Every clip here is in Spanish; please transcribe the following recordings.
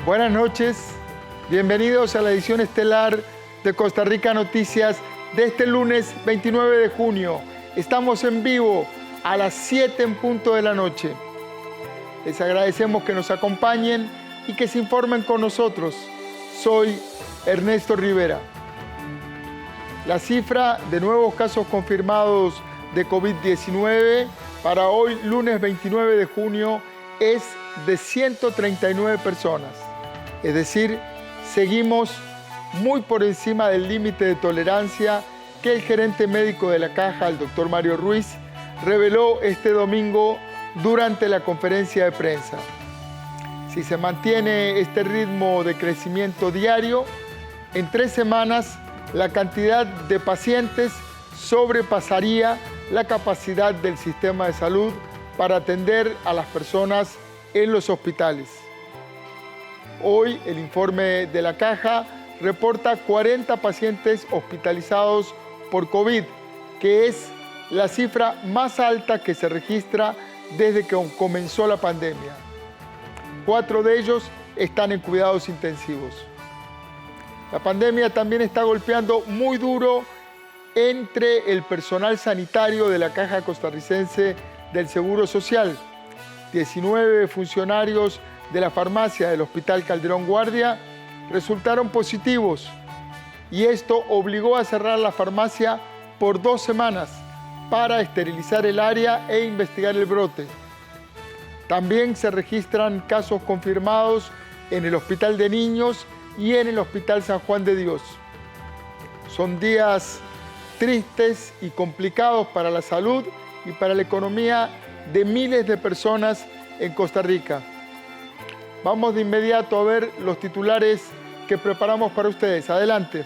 Buenas noches, bienvenidos a la edición estelar de Costa Rica Noticias de este lunes 29 de junio. Estamos en vivo a las 7 en punto de la noche. Les agradecemos que nos acompañen y que se informen con nosotros. Soy Ernesto Rivera. La cifra de nuevos casos confirmados de COVID-19 para hoy, lunes 29 de junio, es de 139 personas. Es decir, seguimos muy por encima del límite de tolerancia que el gerente médico de la Caja, el doctor Mario Ruiz, reveló este domingo durante la conferencia de prensa. Si se mantiene este ritmo de crecimiento diario, en 3 semanas la cantidad de pacientes sobrepasaría la capacidad del sistema de salud para atender a las personas en los hospitales. Hoy el informe de la Caja reporta 40 pacientes hospitalizados por COVID, que es la cifra más alta que se registra desde que comenzó la pandemia. 4 de ellos están en cuidados intensivos. La pandemia también está golpeando muy duro entre el personal sanitario de la Caja Costarricense del Seguro Social. 19 funcionarios de la farmacia del Hospital Calderón Guardia resultaron positivos y esto obligó a cerrar la farmacia por 2 semanas para esterilizar el área e investigar el brote. También se registran casos confirmados en el Hospital de Niños y en el Hospital San Juan de Dios. Son días tristes y complicados para la salud y para la economía de miles de personas en Costa Rica. Vamos de inmediato a ver los titulares que preparamos para ustedes. Adelante.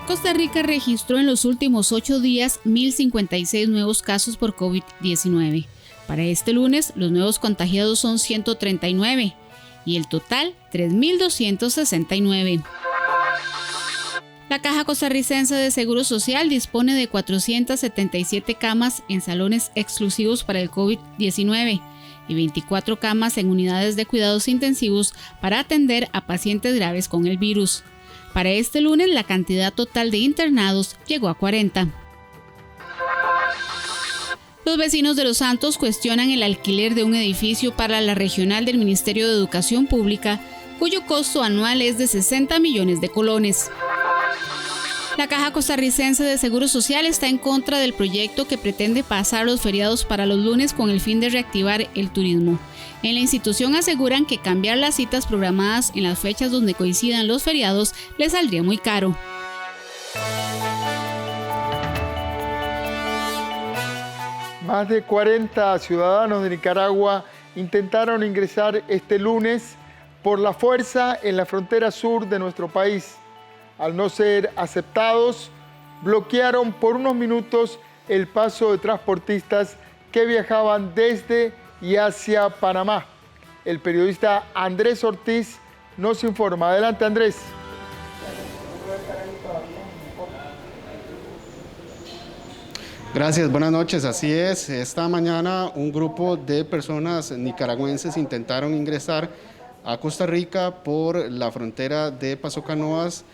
Costa Rica registró en los últimos 8 días 1.056 nuevos casos por COVID-19. Para este lunes, los nuevos contagiados son 139 y el total 3.269. La Caja Costarricense de Seguro Social dispone de 477 camas en salones exclusivos para el COVID-19 y 24 camas en unidades de cuidados intensivos para atender a pacientes graves con el virus. Para este lunes, la cantidad total de internados llegó a 40. Los vecinos de Los Santos cuestionan el alquiler de un edificio para la regional del Ministerio de Educación Pública, cuyo costo anual es de 60 millones de colones. La Caja Costarricense de Seguro Social está en contra del proyecto que pretende pasar los feriados para los lunes con el fin de reactivar el turismo. En la institución aseguran que cambiar las citas programadas en las fechas donde coincidan los feriados les saldría muy caro. Más de 40 ciudadanos de Nicaragua intentaron ingresar este lunes por la fuerza en la frontera sur de nuestro país. Al no ser aceptados, bloquearon por unos minutos el paso de transportistas que viajaban desde y hacia Panamá. El periodista Andrés Ortiz nos informa. Adelante, Andrés. Gracias, buenas noches. Así es, esta mañana un grupo de personas nicaragüenses intentaron ingresar a Costa Rica por la frontera de Paso Canoas,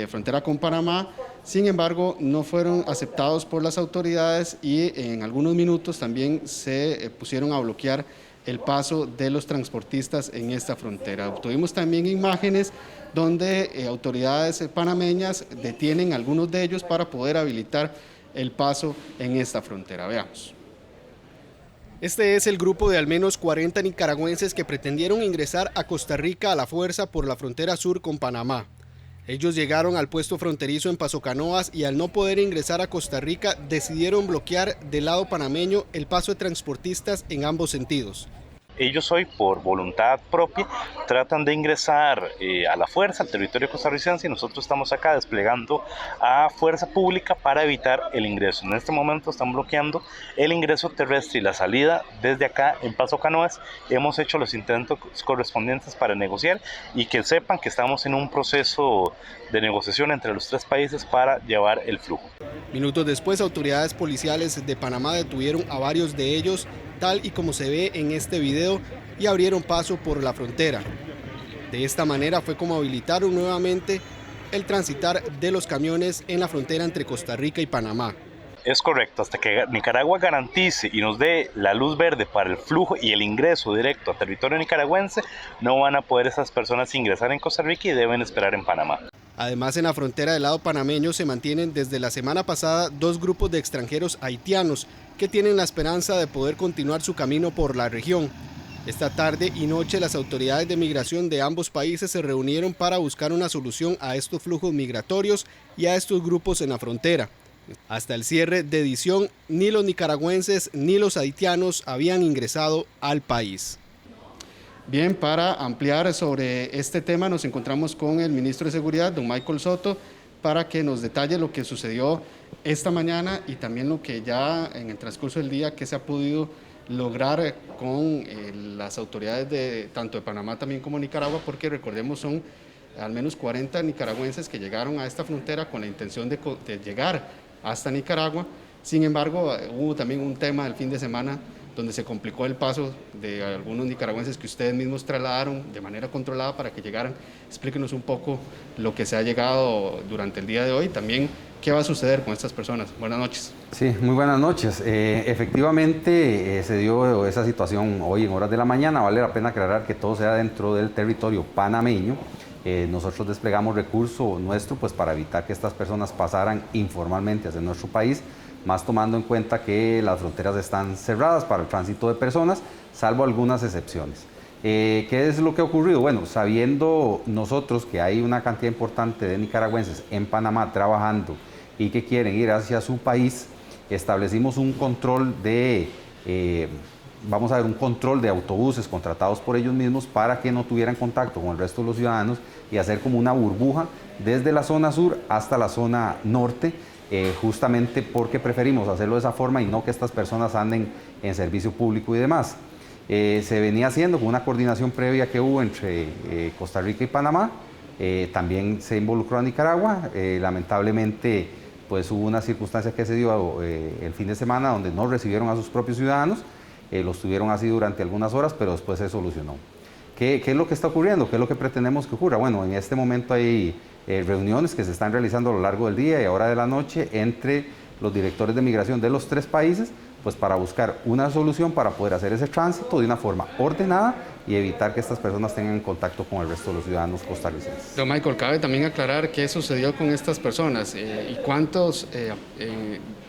frontera con Panamá. Sin embargo, no fueron aceptados por las autoridades y en algunos minutos también se pusieron a bloquear el paso de los transportistas en esta frontera. Obtuvimos también imágenes donde autoridades panameñas detienen a algunos de ellos para poder habilitar el paso en esta frontera. Veamos. Este es el grupo de al menos 40 nicaragüenses que pretendieron ingresar a Costa Rica a la fuerza por la frontera sur con Panamá. Ellos llegaron al puesto fronterizo en Paso Canoas y al no poder ingresar a Costa Rica decidieron bloquear del lado panameño el paso de transportistas en ambos sentidos. ellos hoy por voluntad propia tratan de ingresar a la fuerza al territorio costarricense y nosotros estamos acá desplegando a fuerza pública para evitar el ingreso. En este momento están bloqueando el ingreso terrestre y la salida desde acá en Paso Canoas. Hemos hecho los intentos correspondientes para negociar y que sepan que estamos en un proceso de negociación entre los tres países para llevar el flujo. Minutos después, autoridades policiales de Panamá detuvieron a varios de ellos, tal y como se ve en este video, y abrieron paso por la frontera. De esta manera fue como habilitaron nuevamente el transitar de los camiones en la frontera entre Costa Rica y Panamá. Es correcto, hasta que Nicaragua garantice y nos dé la luz verde para el flujo y el ingreso directo a territorio nicaragüense, no van a poder esas personas ingresar en Costa Rica y deben esperar en Panamá. Además, en la frontera del lado panameño se mantienen desde la semana pasada 2 grupos de extranjeros haitianos que tienen la esperanza de poder continuar su camino por la región. Esta tarde y noche las autoridades de migración de ambos países se reunieron para buscar una solución a estos flujos migratorios y a estos grupos en la frontera. Hasta el cierre de edición, ni los nicaragüenses ni los haitianos habían ingresado al país. Bien, para ampliar sobre este tema nos encontramos con el ministro de Seguridad, don Michael Soto, para que nos detalle lo que sucedió esta mañana y también lo que ya en el transcurso del día que se ha podido lograr con las autoridades de tanto de Panamá también como Nicaragua, porque recordemos son al menos 40 nicaragüenses que llegaron a esta frontera con la intención de llegar hasta Nicaragua. Sin embargo, hubo también un tema el fin de semana donde se complicó el paso de algunos nicaragüenses que ustedes mismos trasladaron de manera controlada para que llegaran. Explíquenos un poco lo que se ha llegado durante el día de hoy, también qué va a suceder con estas personas. Buenas noches. Sí, muy buenas noches. Efectivamente se dio esa situación hoy en horas de la mañana. Vale la pena aclarar que todo sea dentro del territorio panameño. Nosotros desplegamos recurso nuestro pues, para evitar que estas personas pasaran informalmente hacia nuestro país, más tomando en cuenta que las fronteras están cerradas para el tránsito de personas, salvo algunas excepciones. ¿Qué es lo que ha ocurrido? Bueno, sabiendo nosotros que hay una cantidad importante de nicaragüenses en Panamá trabajando y que quieren ir hacia su país, establecimos un control de, un control de autobuses contratados por ellos mismos para que no tuvieran contacto con el resto de los ciudadanos y hacer como una burbuja desde la zona sur hasta la zona norte, justamente porque preferimos hacerlo de esa forma y no que estas personas anden en servicio público y demás. Se venía haciendo con una coordinación previa que hubo entre Costa Rica y Panamá, también se involucró a Nicaragua, lamentablemente pues hubo una circunstancia que se dio el fin de semana donde no recibieron a sus propios ciudadanos, los tuvieron así durante algunas horas, pero después se solucionó. ¿Qué es lo que está ocurriendo? ¿Qué es lo que pretendemos que ocurra? Bueno, en este momento hay reuniones que se están realizando a lo largo del día y a hora de la noche entre los directores de migración de los tres países, pues para buscar una solución para poder hacer ese tránsito de una forma ordenada y evitar que estas personas tengan contacto con el resto de los ciudadanos costarricenses. Don Michael, cabe también aclarar qué sucedió con estas personas y cuántos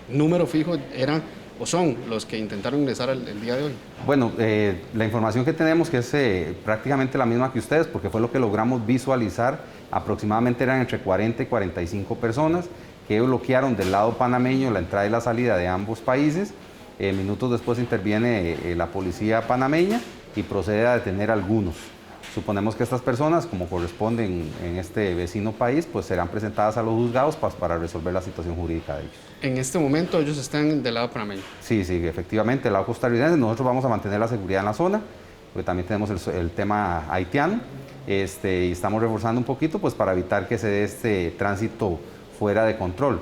números fijos eran o son los que intentaron ingresar el día de hoy. Bueno, la información que tenemos que es prácticamente la misma que ustedes, porque fue lo que logramos visualizar. Aproximadamente eran entre 40 y 45 personas que bloquearon del lado panameño la entrada y la salida de ambos países. Minutos después interviene la policía panameña y procede a detener a algunos. Suponemos que estas personas, como corresponden en este vecino país, pues serán presentadas a los juzgados para resolver la situación jurídica de ellos. En este momento ellos están del lado panameño. Sí, efectivamente, del lado costarricense. Nosotros vamos a mantener la seguridad en la zona, porque también tenemos el tema haitiano, y estamos reforzando un poquito pues, para evitar que se dé este tránsito fuera de control.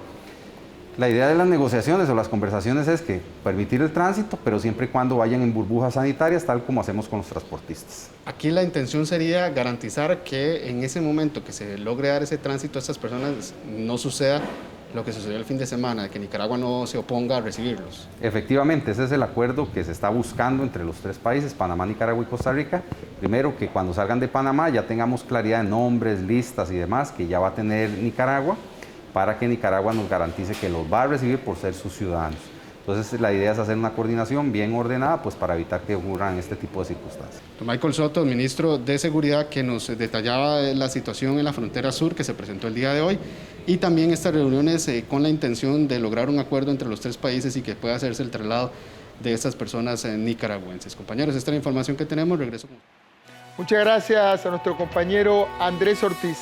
La idea de las negociaciones o las conversaciones es que permitir el tránsito, pero siempre y cuando vayan en burbujas sanitarias, tal como hacemos con los transportistas. Aquí la intención sería garantizar que en ese momento que se logre dar ese tránsito a estas personas no suceda lo que sucedió el fin de semana, de que Nicaragua no se oponga a recibirlos. Efectivamente, ese es el acuerdo que se está buscando entre los tres países, Panamá, Nicaragua y Costa Rica. Primero, que cuando salgan de Panamá ya tengamos claridad de nombres, listas y demás que ya va a tener Nicaragua, para que Nicaragua nos garantice que los va a recibir por ser sus ciudadanos. Entonces la idea es hacer una coordinación bien ordenada pues, para evitar que ocurran este tipo de circunstancias. Don Michael Soto, ministro de Seguridad, que nos detallaba la situación en la frontera sur que se presentó el día de hoy y también estas reuniones con la intención de lograr un acuerdo entre los tres países y que pueda hacerse el traslado de estas personas nicaragüenses. Compañeros, esta es la información que tenemos. Regreso con... Muchas gracias a nuestro compañero Andrés Ortiz.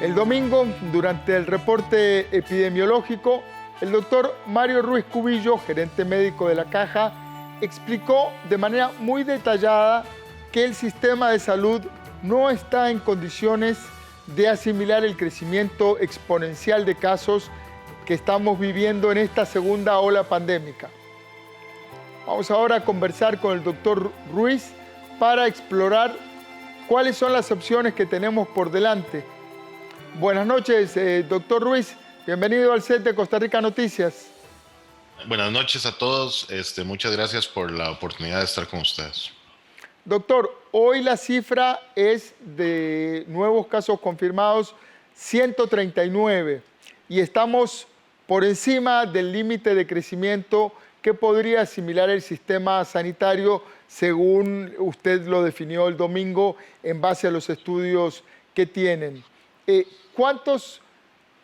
El domingo, durante el reporte epidemiológico, el doctor Mario Ruiz Cubillo, gerente médico de la Caja, explicó de manera muy detallada que el sistema de salud no está en condiciones de asimilar el crecimiento exponencial de casos que estamos viviendo en esta segunda ola pandémica. Vamos ahora a conversar con el doctor Ruiz para explorar cuáles son las opciones que tenemos por delante. Buenas noches, doctor Ruiz. Bienvenido al set de Costa Rica Noticias. Buenas noches a todos. Muchas gracias por la oportunidad de estar con ustedes. Doctor, hoy la cifra es de nuevos casos confirmados 139 y estamos por encima del límite de crecimiento que podría asimilar el sistema sanitario según usted lo definió el domingo en base a los estudios que tienen. ¿Cuántos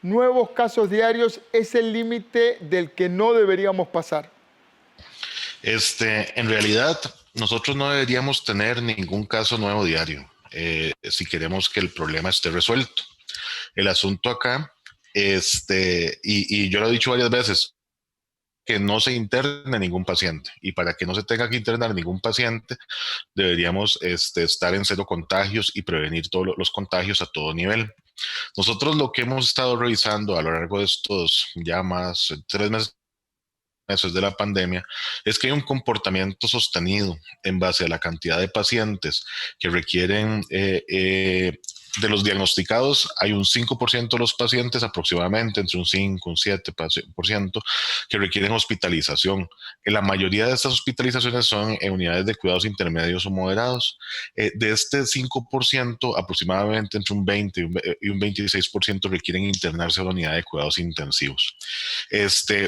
nuevos casos diarios es el límite del que no deberíamos pasar? En realidad, nosotros no deberíamos tener ningún caso nuevo diario si queremos que el problema esté resuelto. El asunto acá, y yo lo he dicho varias veces, que no se interne ningún paciente. Y para que no se tenga que internar ningún paciente, deberíamos estar en cero contagios y prevenir todos los contagios a todo nivel. Nosotros lo que hemos estado revisando a lo largo de estos ya más 3 meses de la pandemia es que hay un comportamiento sostenido en base a la cantidad de pacientes que requieren de los diagnosticados. Hay un 5% de los pacientes, aproximadamente entre un 5 y un 7%, que requieren hospitalización. La mayoría de estas hospitalizaciones son en unidades de cuidados intermedios o moderados. De este 5%, aproximadamente entre un 20 y un 26% requieren internarse a la unidad de cuidados intensivos.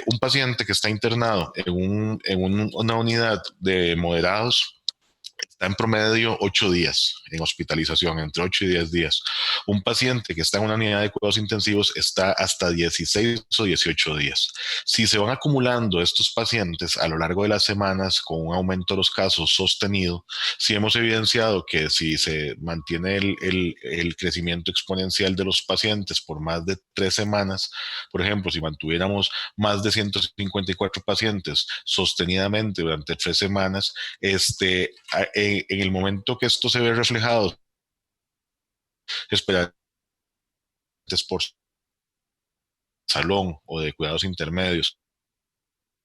Un paciente que está internado en una unidad de moderados está en promedio 8 días en hospitalización, entre 8 y 10 días. Un paciente que está en una unidad de cuidados intensivos está hasta 16 o 18 días. Si se van acumulando estos pacientes a lo largo de las semanas con un aumento de los casos sostenido, sí hemos evidenciado que si se mantiene el crecimiento exponencial de los pacientes por más de 3 semanas, por ejemplo, si mantuviéramos más de 154 pacientes sostenidamente durante 3 semanas, en el momento que esto se ve reflejado, esperar por salón o de cuidados intermedios,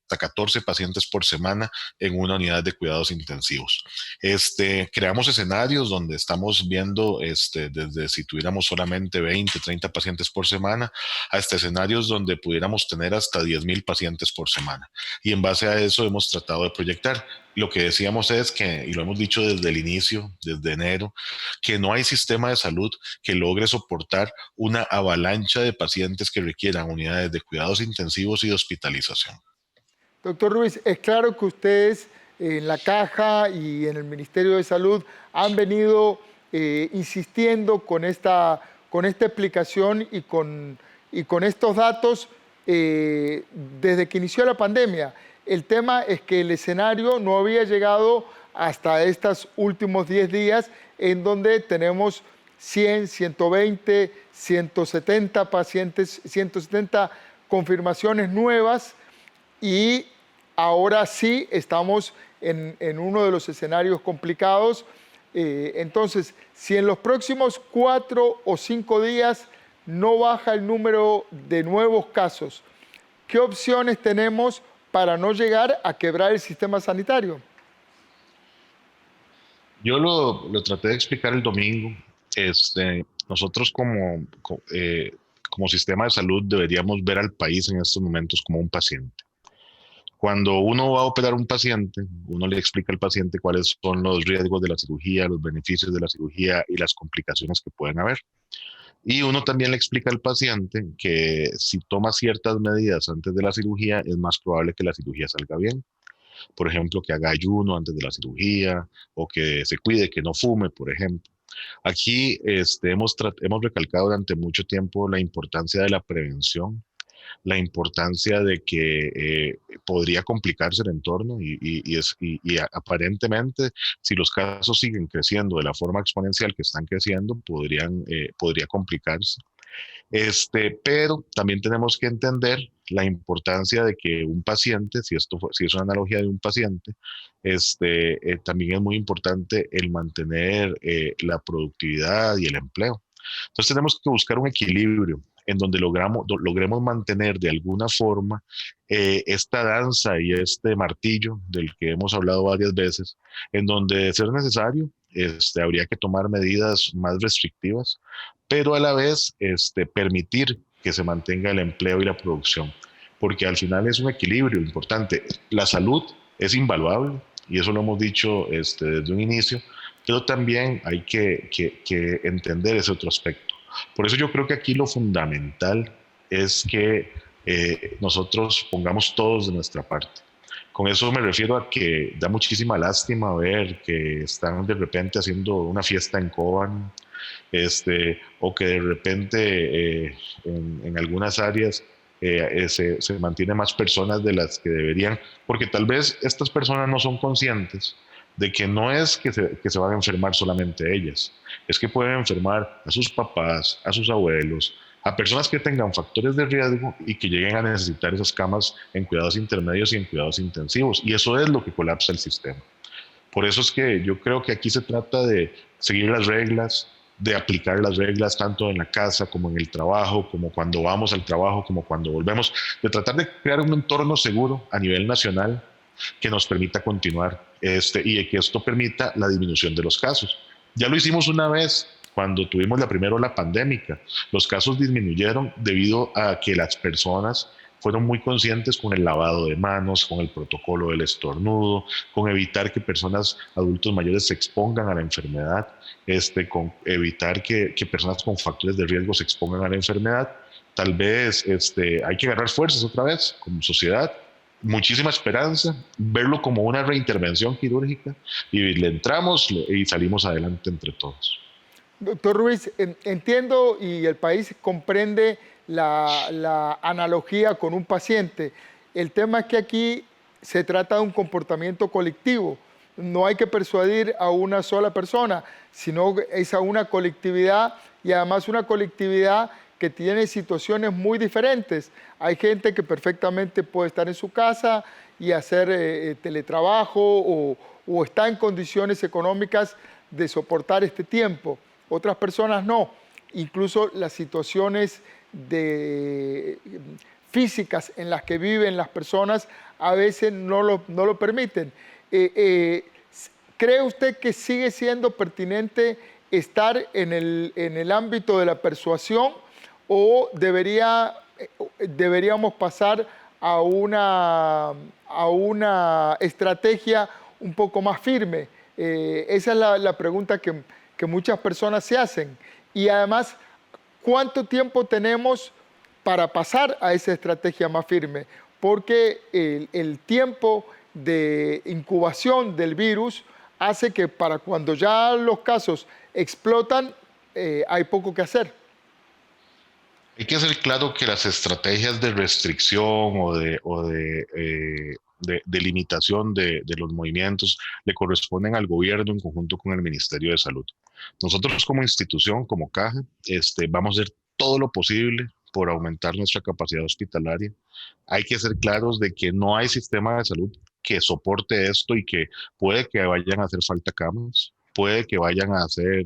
hasta 14 pacientes por semana en una unidad de cuidados intensivos. Creamos escenarios donde estamos viendo desde si tuviéramos solamente 20, 30 pacientes por semana, hasta escenarios donde pudiéramos tener hasta 10,000 pacientes por semana. Y en base a eso hemos tratado de proyectar. Lo que decíamos es que, y lo hemos dicho desde el inicio, desde enero, que no hay sistema de salud que logre soportar una avalancha de pacientes que requieran unidades de cuidados intensivos y de hospitalización. Doctor Ruiz, es claro que ustedes en la Caja y en el Ministerio de Salud han venido insistiendo con esta explicación y con estos datos desde que inició la pandemia. El tema es que el escenario no había llegado hasta estos últimos 10 días en donde tenemos 100, 120, 170 pacientes, 170 confirmaciones nuevas. Y ahora sí estamos en uno de los escenarios complicados. Entonces, si en los próximos 4 o 5 días no baja el número de nuevos casos, ¿qué opciones tenemos para no llegar a quebrar el sistema sanitario? Yo lo traté de explicar el domingo. Nosotros como sistema de salud deberíamos ver al país en estos momentos como un paciente. Cuando uno va a operar a un paciente, uno le explica al paciente cuáles son los riesgos de la cirugía, los beneficios de la cirugía y las complicaciones que pueden haber. Y uno también le explica al paciente que si toma ciertas medidas antes de la cirugía, es más probable que la cirugía salga bien. Por ejemplo, que haga ayuno antes de la cirugía o que se cuide, que no fume, por ejemplo. Aquí hemos recalcado durante mucho tiempo la importancia de la prevención. la importancia de que podría complicarse el entorno y aparentemente, si los casos siguen creciendo de la forma exponencial que están creciendo, podría complicarse. Pero también tenemos que entender la importancia de que un paciente, si es una analogía de un paciente, también es muy importante el mantener la productividad y el empleo. Entonces tenemos que buscar un equilibrio en donde logremos mantener de alguna forma esta danza y este martillo del que hemos hablado varias veces, en donde de ser necesario, habría que tomar medidas más restrictivas, pero a la vez permitir que se mantenga el empleo y la producción, porque al final es un equilibrio importante. La salud es invaluable y eso lo hemos dicho desde un inicio, pero también hay que entender ese otro aspecto. Por eso yo creo que aquí lo fundamental es que nosotros pongamos todos de nuestra parte. Con eso me refiero a que da muchísima lástima ver que están de repente haciendo una fiesta en Cobán, o que de repente en algunas áreas se mantiene más personas de las que deberían, porque tal vez estas personas no son conscientes de que no es que se van a enfermar solamente ellas, es que pueden enfermar a sus papás, a sus abuelos, a personas que tengan factores de riesgo y que lleguen a necesitar esas camas en cuidados intermedios y en cuidados intensivos. Y eso es lo que colapsa el sistema. Por eso es que yo creo que aquí se trata de seguir las reglas, de aplicar las reglas tanto en la casa como en el trabajo, como cuando vamos al trabajo, como cuando volvemos, de tratar de crear un entorno seguro a nivel nacional que nos permita continuar y de que esto permita la disminución de los casos. Ya lo hicimos una vez cuando tuvimos la primera ola pandémica. Los casos disminuyeron debido a que las personas fueron muy conscientes con el lavado de manos, con el protocolo del estornudo, con evitar que personas, adultos mayores, se expongan a la enfermedad, con evitar que personas con factores de riesgo se expongan a la enfermedad. Tal vez hay que agarrar fuerzas otra vez como sociedad, muchísima esperanza, verlo como una reintervención quirúrgica y le entramos y salimos adelante entre todos. Doctor Ruiz, entiendo y el país comprende la analogía con un paciente. El tema es que aquí se trata de un comportamiento colectivo. No hay que persuadir a una sola persona, sino es a una colectividad y además una colectividad que tiene situaciones muy diferentes. Hay gente que perfectamente puede estar en su casa y hacer teletrabajo o está en condiciones económicas de soportar este tiempo. Otras personas no. Incluso las situaciones físicas en las que viven las personas a veces no lo permiten. ¿Cree usted que sigue siendo pertinente estar en el ámbito de la persuasión o deberíamos pasar a una estrategia un poco más firme? Esa es la pregunta que muchas personas se hacen. Y además, ¿cuánto tiempo tenemos para pasar a esa estrategia más firme? Porque el tiempo de incubación del virus hace que para cuando ya los casos explotan, hay poco que hacer. Hay que hacer claro que las estrategias de restricción o de limitación de los movimientos le corresponden al gobierno en conjunto con el Ministerio de Salud. Nosotros como institución, como Caja, vamos a hacer todo lo posible por aumentar nuestra capacidad hospitalaria. Hay que ser claros de que no hay sistema de salud que soporte esto y que puede que vayan a hacer falta camas, puede que vayan a hacer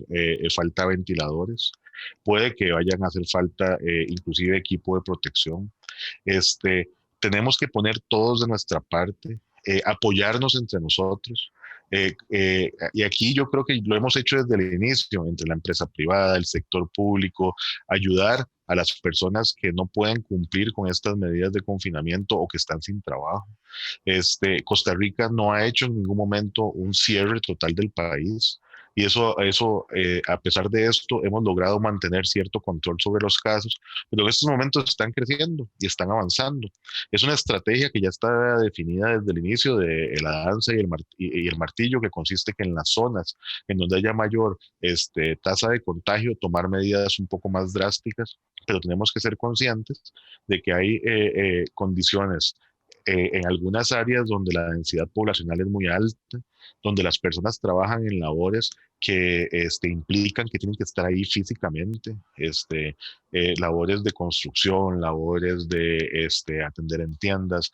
falta ventiladores, puede que vayan a hacer falta inclusive equipo de protección. Tenemos que poner todos de nuestra parte, apoyarnos entre nosotros. Y aquí yo creo que lo hemos hecho desde el inicio, entre la empresa privada, el sector público, ayudar a las personas que no pueden cumplir con estas medidas de confinamiento o que están sin trabajo. Costa Rica no ha hecho en ningún momento un cierre total del país. y eso a pesar de esto, hemos logrado mantener cierto control sobre los casos, pero en estos momentos están creciendo y están avanzando. Es una estrategia que ya está definida desde el inicio de la danza y el martillo, que consiste que en las zonas en donde haya mayor tasa de contagio, tomar medidas un poco más drásticas, pero tenemos que ser conscientes de que hay condiciones en algunas áreas donde la densidad poblacional es muy alta, donde las personas trabajan en labores que implican que tienen que estar ahí físicamente, labores de construcción, labores de atender en tiendas,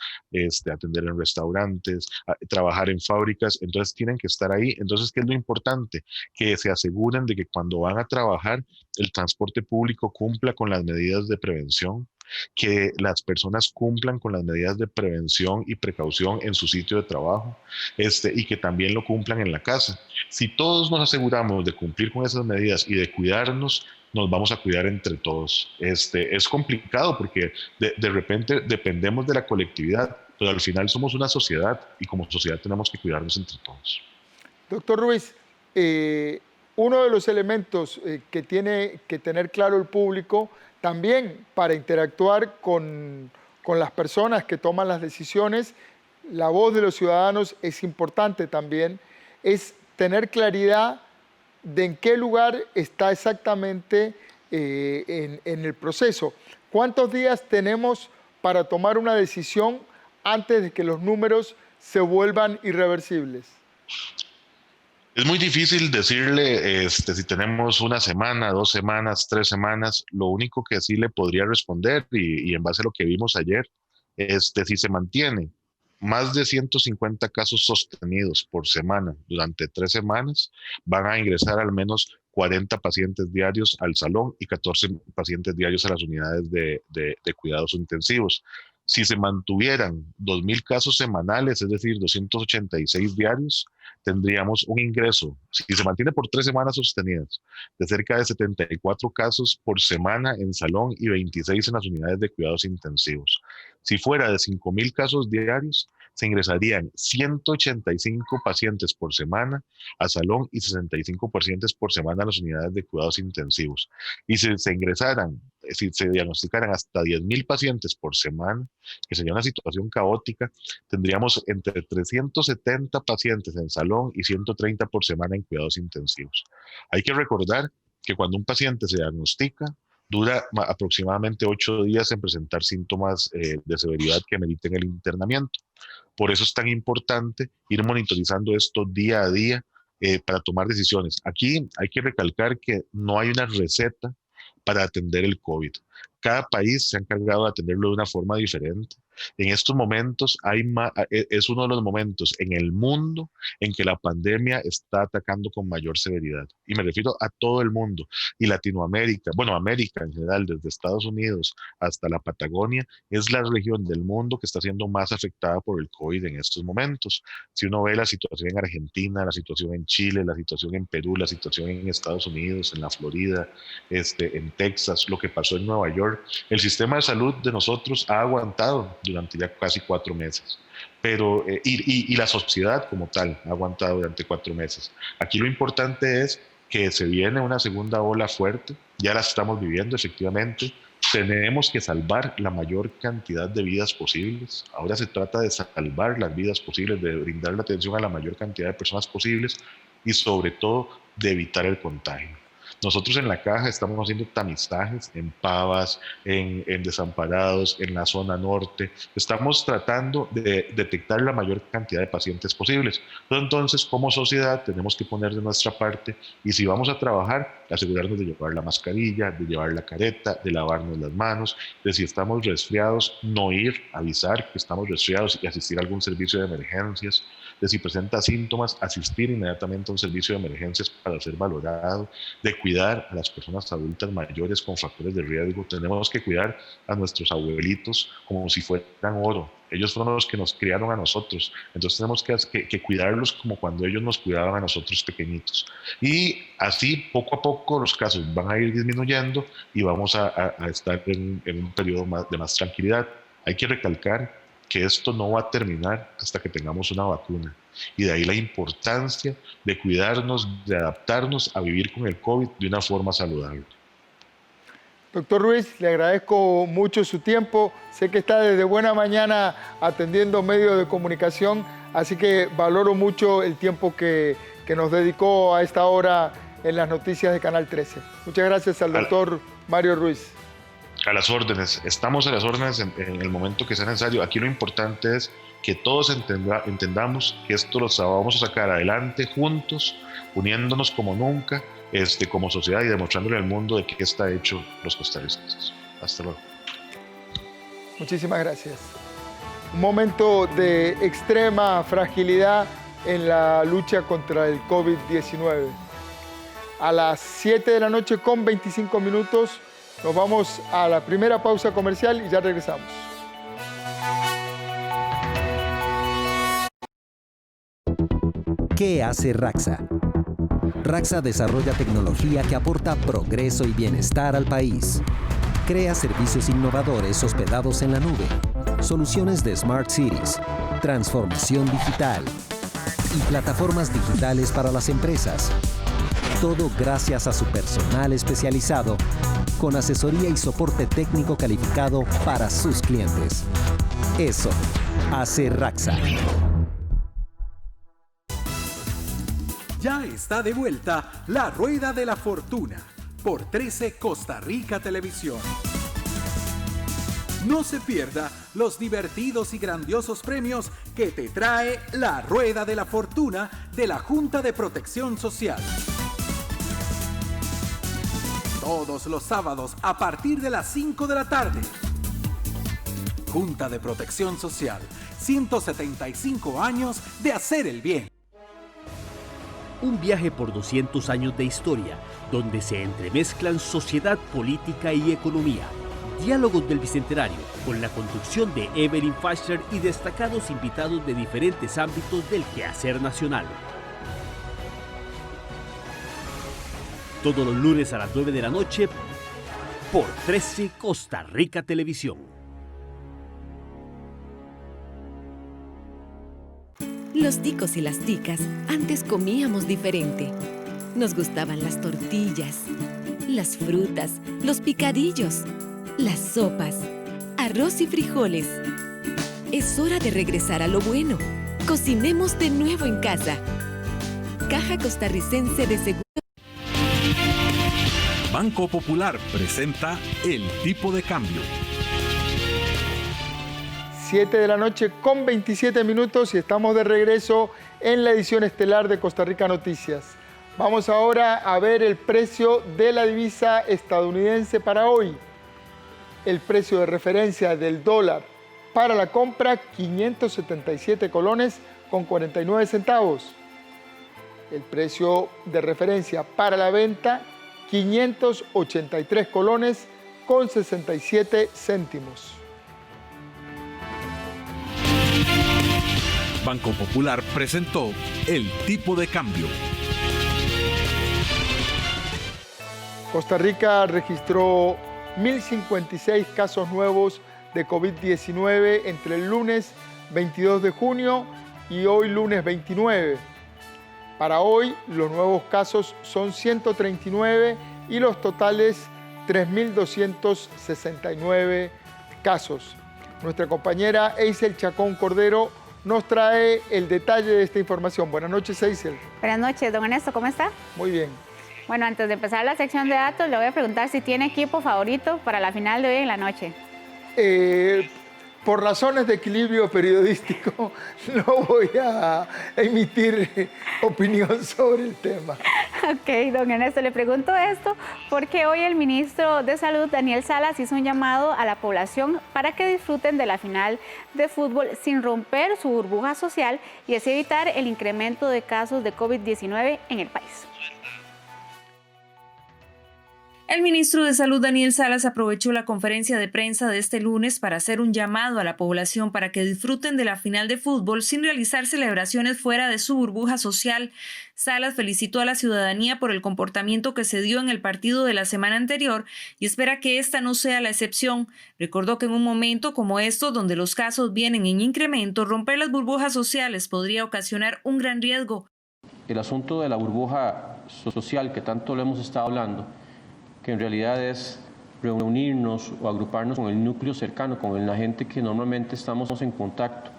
atender en restaurantes, trabajar en fábricas, entonces tienen que estar ahí. Entonces, ¿qué es lo importante? Que se aseguren de que cuando van a trabajar, el transporte público cumpla con las medidas de prevención, que las personas cumplan con las medidas de prevención y precaución en su sitio de trabajo, y que también lo cumplan en la casa. Si todos nos aseguramos de cumplir con esas medidas y de cuidarnos, nos vamos a cuidar entre todos. Es complicado porque de repente dependemos de la colectividad, pero al final somos una sociedad y como sociedad tenemos que cuidarnos entre todos. Doctor Ruiz, uno de los elementos que tiene que tener claro el público también para interactuar con las personas que toman las decisiones, la voz de los ciudadanos es importante también, es tener claridad de en qué lugar está exactamente en el proceso. ¿Cuántos días tenemos para tomar una decisión antes de que los números se vuelvan irreversibles? Es muy difícil decirle si tenemos una semana, 2 semanas, 3 semanas. Lo único que sí le podría responder, y en base a lo que vimos ayer, si se mantiene más de 150 casos sostenidos por semana durante 3 semanas, van a ingresar al menos 40 pacientes diarios al salón y 14 pacientes diarios a las unidades de cuidados intensivos. Si se mantuvieran 2.000 casos semanales, es decir, 286 diarios, tendríamos un ingreso, si se mantiene por 3 semanas sostenidas, de cerca de 74 casos por semana en salón y 26 en las unidades de cuidados intensivos. Si fuera de 5.000 casos diarios, se ingresarían 185 pacientes por semana a salón y 65 pacientes por semana a las unidades de cuidados intensivos. Y si se diagnosticaran hasta 10.000 pacientes por semana, que sería una situación caótica, tendríamos entre 370 pacientes en salón y 130 por semana en cuidados intensivos. Hay que recordar que cuando un paciente se diagnostica, dura aproximadamente 8 días en presentar síntomas de severidad que meriten el internamiento. Por eso es tan importante ir monitorizando esto día a día para tomar decisiones. Aquí hay que recalcar que no hay una receta para atender el COVID. Cada país se ha encargado de atenderlo de una forma diferente. En estos momentos es uno de los momentos en el mundo en que la pandemia está atacando con mayor severidad. Y me refiero a todo el mundo. Y Latinoamérica, bueno, América en general, desde Estados Unidos hasta la Patagonia, es la región del mundo que está siendo más afectada por el COVID en estos momentos. Si uno ve la situación en Argentina, la situación en Chile, la situación en Perú, la situación en Estados Unidos, en la Florida, en Texas, lo que pasó en Nueva York, el sistema de salud de nosotros ha aguantado durante ya casi 4 meses. Pero, y la sociedad como tal ha aguantado durante 4 meses. Aquí lo importante es que se viene una segunda ola fuerte, ya la estamos viviendo efectivamente, tenemos que salvar la mayor cantidad de vidas posibles. Ahora se trata de salvar las vidas posibles, de brindar la atención a la mayor cantidad de personas posibles y sobre todo de evitar el contagio. Nosotros en la caja estamos haciendo tamizajes en Pavas, en Desamparados, en la zona norte. Estamos tratando de detectar la mayor cantidad de pacientes posibles. Pero entonces, como sociedad, tenemos que poner de nuestra parte y si vamos a trabajar, asegurarnos de llevar la mascarilla, de llevar la careta, de lavarnos las manos, de si estamos resfriados, no ir a avisar que estamos resfriados y asistir a algún servicio de emergencias, de si presenta síntomas, asistir inmediatamente a un servicio de emergencias para ser valorado, de cuidar a las personas adultas mayores con factores de riesgo. Tenemos que cuidar a nuestros abuelitos como si fueran oro. Ellos fueron los que nos criaron a nosotros. Entonces tenemos que cuidarlos como cuando ellos nos cuidaban a nosotros pequeñitos. Y así, poco a poco, los casos van a ir disminuyendo y vamos a estar en un periodo de más tranquilidad. Hay que recalcar que esto no va a terminar hasta que tengamos una vacuna. Y de ahí la importancia de cuidarnos, de adaptarnos a vivir con el COVID de una forma saludable. Doctor Ruiz, le agradezco mucho su tiempo. Sé que está desde buena mañana atendiendo medios de comunicación, así que valoro mucho el tiempo que nos dedicó a esta hora en las noticias de Canal 13. Muchas gracias al doctor Mario Ruiz. A las órdenes, estamos a las órdenes en el momento que sea necesario. Aquí lo importante es que todos entendamos que esto lo vamos a sacar adelante juntos, uniéndonos como nunca, como sociedad y demostrándole al mundo de qué está hecho los costarricenses. Hasta luego. Muchísimas gracias. Un momento de extrema fragilidad en la lucha contra el COVID-19. A las 7 de la noche con 25 minutos nos vamos a la primera pausa comercial y ya regresamos. ¿Qué hace Raxa? Raxa desarrolla tecnología que aporta progreso y bienestar al país. Crea servicios innovadores hospedados en la nube, soluciones de Smart Cities, transformación digital y plataformas digitales para las empresas. Todo gracias a su personal especializado, con asesoría y soporte técnico calificado para sus clientes. Eso hace Raxa. Ya está de vuelta la Rueda de la Fortuna por 13 Costa Rica Televisión. No se pierda los divertidos y grandiosos premios que te trae la Rueda de la Fortuna de la Junta de Protección Social. Todos los sábados a partir de las 5 de la tarde. Junta de Protección Social, 175 años de hacer el bien. Un viaje por 200 años de historia, donde se entremezclan sociedad, política y economía. Diálogos del Bicentenario, con la conducción de Evelyn Fasher y destacados invitados de diferentes ámbitos del quehacer nacional. Todos los lunes a las 9 de la noche, por 13 Costa Rica Televisión. Los ticos y las ticas antes comíamos diferente. Nos gustaban las tortillas, las frutas, los picadillos, las sopas, arroz y frijoles. Es hora de regresar a lo bueno. Cocinemos de nuevo en casa. Caja Costarricense de Seguros. Banco Popular presenta El Tipo de Cambio. 7 de la noche con 27 minutos y estamos de regreso en la edición estelar de Costa Rica Noticias. Vamos ahora a ver el precio de la divisa estadounidense para hoy. El precio de referencia del dólar para la compra, 577 colones con 49 centavos. El precio de referencia para la venta, 583 colones con 67 céntimos. Banco Popular presentó El Tipo de Cambio. Costa Rica registró 1.056 casos nuevos de COVID-19 entre el lunes 22 de junio y hoy lunes 29. Para hoy, los nuevos casos son 139 y los totales 3.269 casos. Nuestra compañera Eisel Chacón Cordero nos trae el detalle de esta información. Buenas noches, Eisel. Buenas noches, don Ernesto, ¿cómo está? Muy bien. Bueno, antes de empezar la sección de datos, le voy a preguntar si tiene equipo favorito para la final de hoy en la noche. Por razones de equilibrio periodístico, no voy a emitir opinión sobre el tema. Ok, don Ernesto, le pregunto esto porque hoy el ministro de Salud, Daniel Salas, hizo un llamado a la población para que disfruten de la final de fútbol sin romper su burbuja social y así evitar el incremento de casos de COVID-19 en el país. El ministro de Salud, Daniel Salas, aprovechó la conferencia de prensa de este lunes para hacer un llamado a la población para que disfruten de la final de fútbol sin realizar celebraciones fuera de su burbuja social. Salas felicitó a la ciudadanía por el comportamiento que se dio en el partido de la semana anterior y espera que esta no sea la excepción. Recordó que en un momento como estos, donde los casos vienen en incremento, romper las burbujas sociales podría ocasionar un gran riesgo. El asunto de la burbuja social que tanto le hemos estado hablando, que en realidad es reunirnos o agruparnos con el núcleo cercano, con la gente que normalmente estamos en contacto.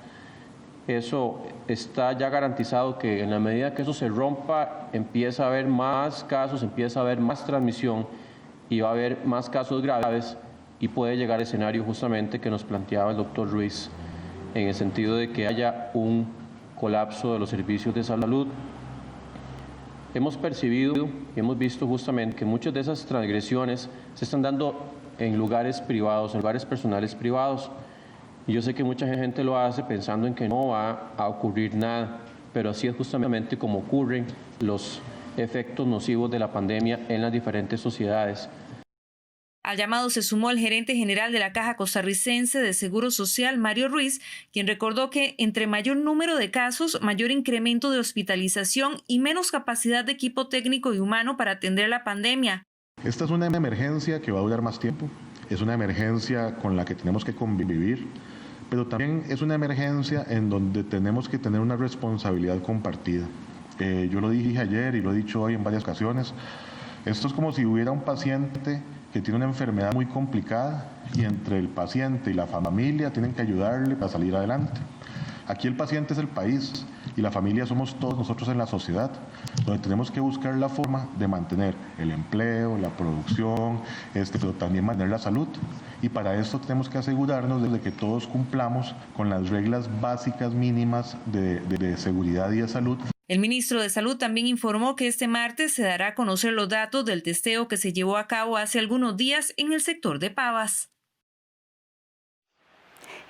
Eso está ya garantizado que en la medida que eso se rompa, empieza a haber más casos, empieza a haber más transmisión y va a haber más casos graves y puede llegar al escenario justamente que nos planteaba el doctor Ruiz, en el sentido de que haya un colapso de los servicios de salud. Hemos percibido y hemos visto justamente que muchas de esas transgresiones se están dando en lugares privados, en lugares personales privados. Y yo sé que mucha gente lo hace pensando en que no va a ocurrir nada, pero así es justamente como ocurren los efectos nocivos de la pandemia en las diferentes sociedades. Al llamado se sumó el gerente general de la Caja Costarricense de Seguro Social, Mario Ruiz, quien recordó que entre mayor número de casos, mayor incremento de hospitalización y menos capacidad de equipo técnico y humano para atender la pandemia. Esta es una emergencia que va a durar más tiempo, es una emergencia con la que tenemos que convivir, pero también es una emergencia en donde tenemos que tener una responsabilidad compartida. Yo lo dije ayer y lo he dicho hoy en varias ocasiones, esto es como si hubiera un paciente que tiene una enfermedad muy complicada y entre el paciente y la familia tienen que ayudarle para salir adelante. Aquí el paciente es el país y la familia somos todos nosotros en la sociedad, donde tenemos que buscar la forma de mantener el empleo, la producción, pero también mantener la salud. Y para esto tenemos que asegurarnos de que todos cumplamos con las reglas básicas mínimas de seguridad y de salud. El ministro de Salud también informó que este martes se dará a conocer los datos del testeo que se llevó a cabo hace algunos días en el sector de Pavas.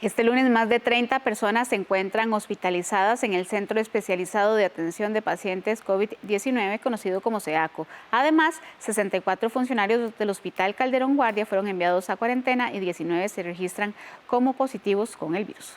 Este lunes más de 30 personas se encuentran hospitalizadas en el Centro Especializado de Atención de Pacientes COVID-19, conocido como CEACO. Además, 64 funcionarios del Hospital Calderón Guardia fueron enviados a cuarentena y 19 se registran como positivos con el virus.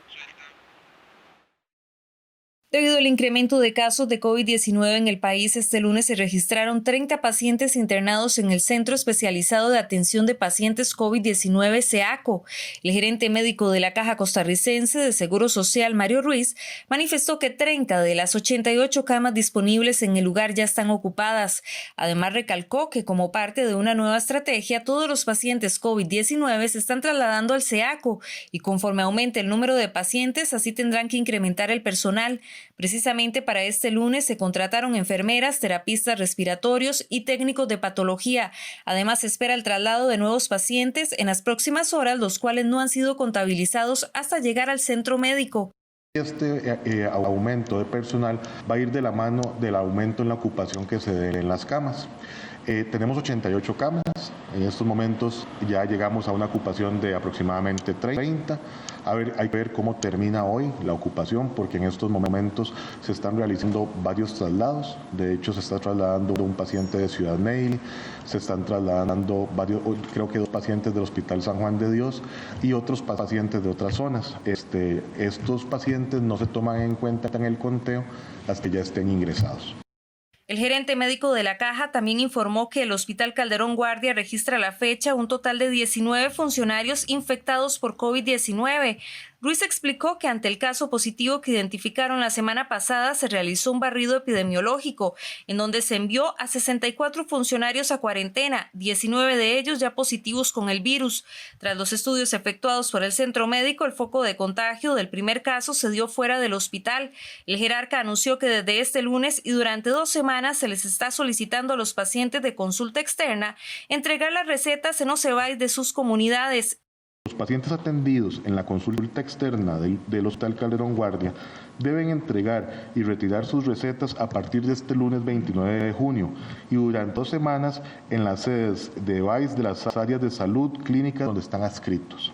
Debido al incremento de casos de COVID-19 en el país, este lunes se registraron 30 pacientes internados en el Centro Especializado de Atención de Pacientes COVID-19, CEACO. El gerente médico de la Caja Costarricense de Seguro Social, Mario Ruiz, manifestó que 30 de las 88 camas disponibles en el lugar ya están ocupadas. Además, recalcó que como parte de una nueva estrategia, todos los pacientes COVID-19 se están trasladando al CEACO y conforme aumente el número de pacientes, así tendrán que incrementar el personal. Precisamente para este lunes se contrataron enfermeras, terapistas respiratorios y técnicos de patología. Además, se espera el traslado de nuevos pacientes en las próximas horas, los cuales no han sido contabilizados hasta llegar al centro médico. Este aumento de personal va a ir de la mano del aumento en la ocupación que se dé en las camas. Tenemos 88 camas, en estos momentos ya llegamos a una ocupación de aproximadamente 30. Hay que ver cómo termina hoy la ocupación, porque en estos momentos se están realizando varios traslados. De hecho, se está trasladando un paciente de Ciudad Ney, se están trasladando creo que 2 pacientes del Hospital San Juan de Dios y otros pacientes de otras zonas. Estos pacientes no se toman en cuenta en el conteo hasta que ya estén ingresados. El gerente médico de la Caja también informó que el Hospital Calderón Guardia registra a la fecha un total de 19 funcionarios infectados por COVID-19. Ruiz explicó que ante el caso positivo que identificaron la semana pasada se realizó un barrido epidemiológico en donde se envió a 64 funcionarios a cuarentena, 19 de ellos ya positivos con el virus. Tras los estudios efectuados por el centro médico, el foco de contagio del primer caso se dio fuera del hospital. El jerarca anunció que desde este lunes y durante 2 semanas se les está solicitando a los pacientes de consulta externa entregar las recetas en OSEBAIS de sus comunidades. Los pacientes atendidos en la consulta externa del Hospital Calderón Guardia deben entregar y retirar sus recetas a partir de este lunes 29 de junio y durante 2 semanas en las sedes de OSEBAIS de las áreas de salud clínicas donde están adscritos.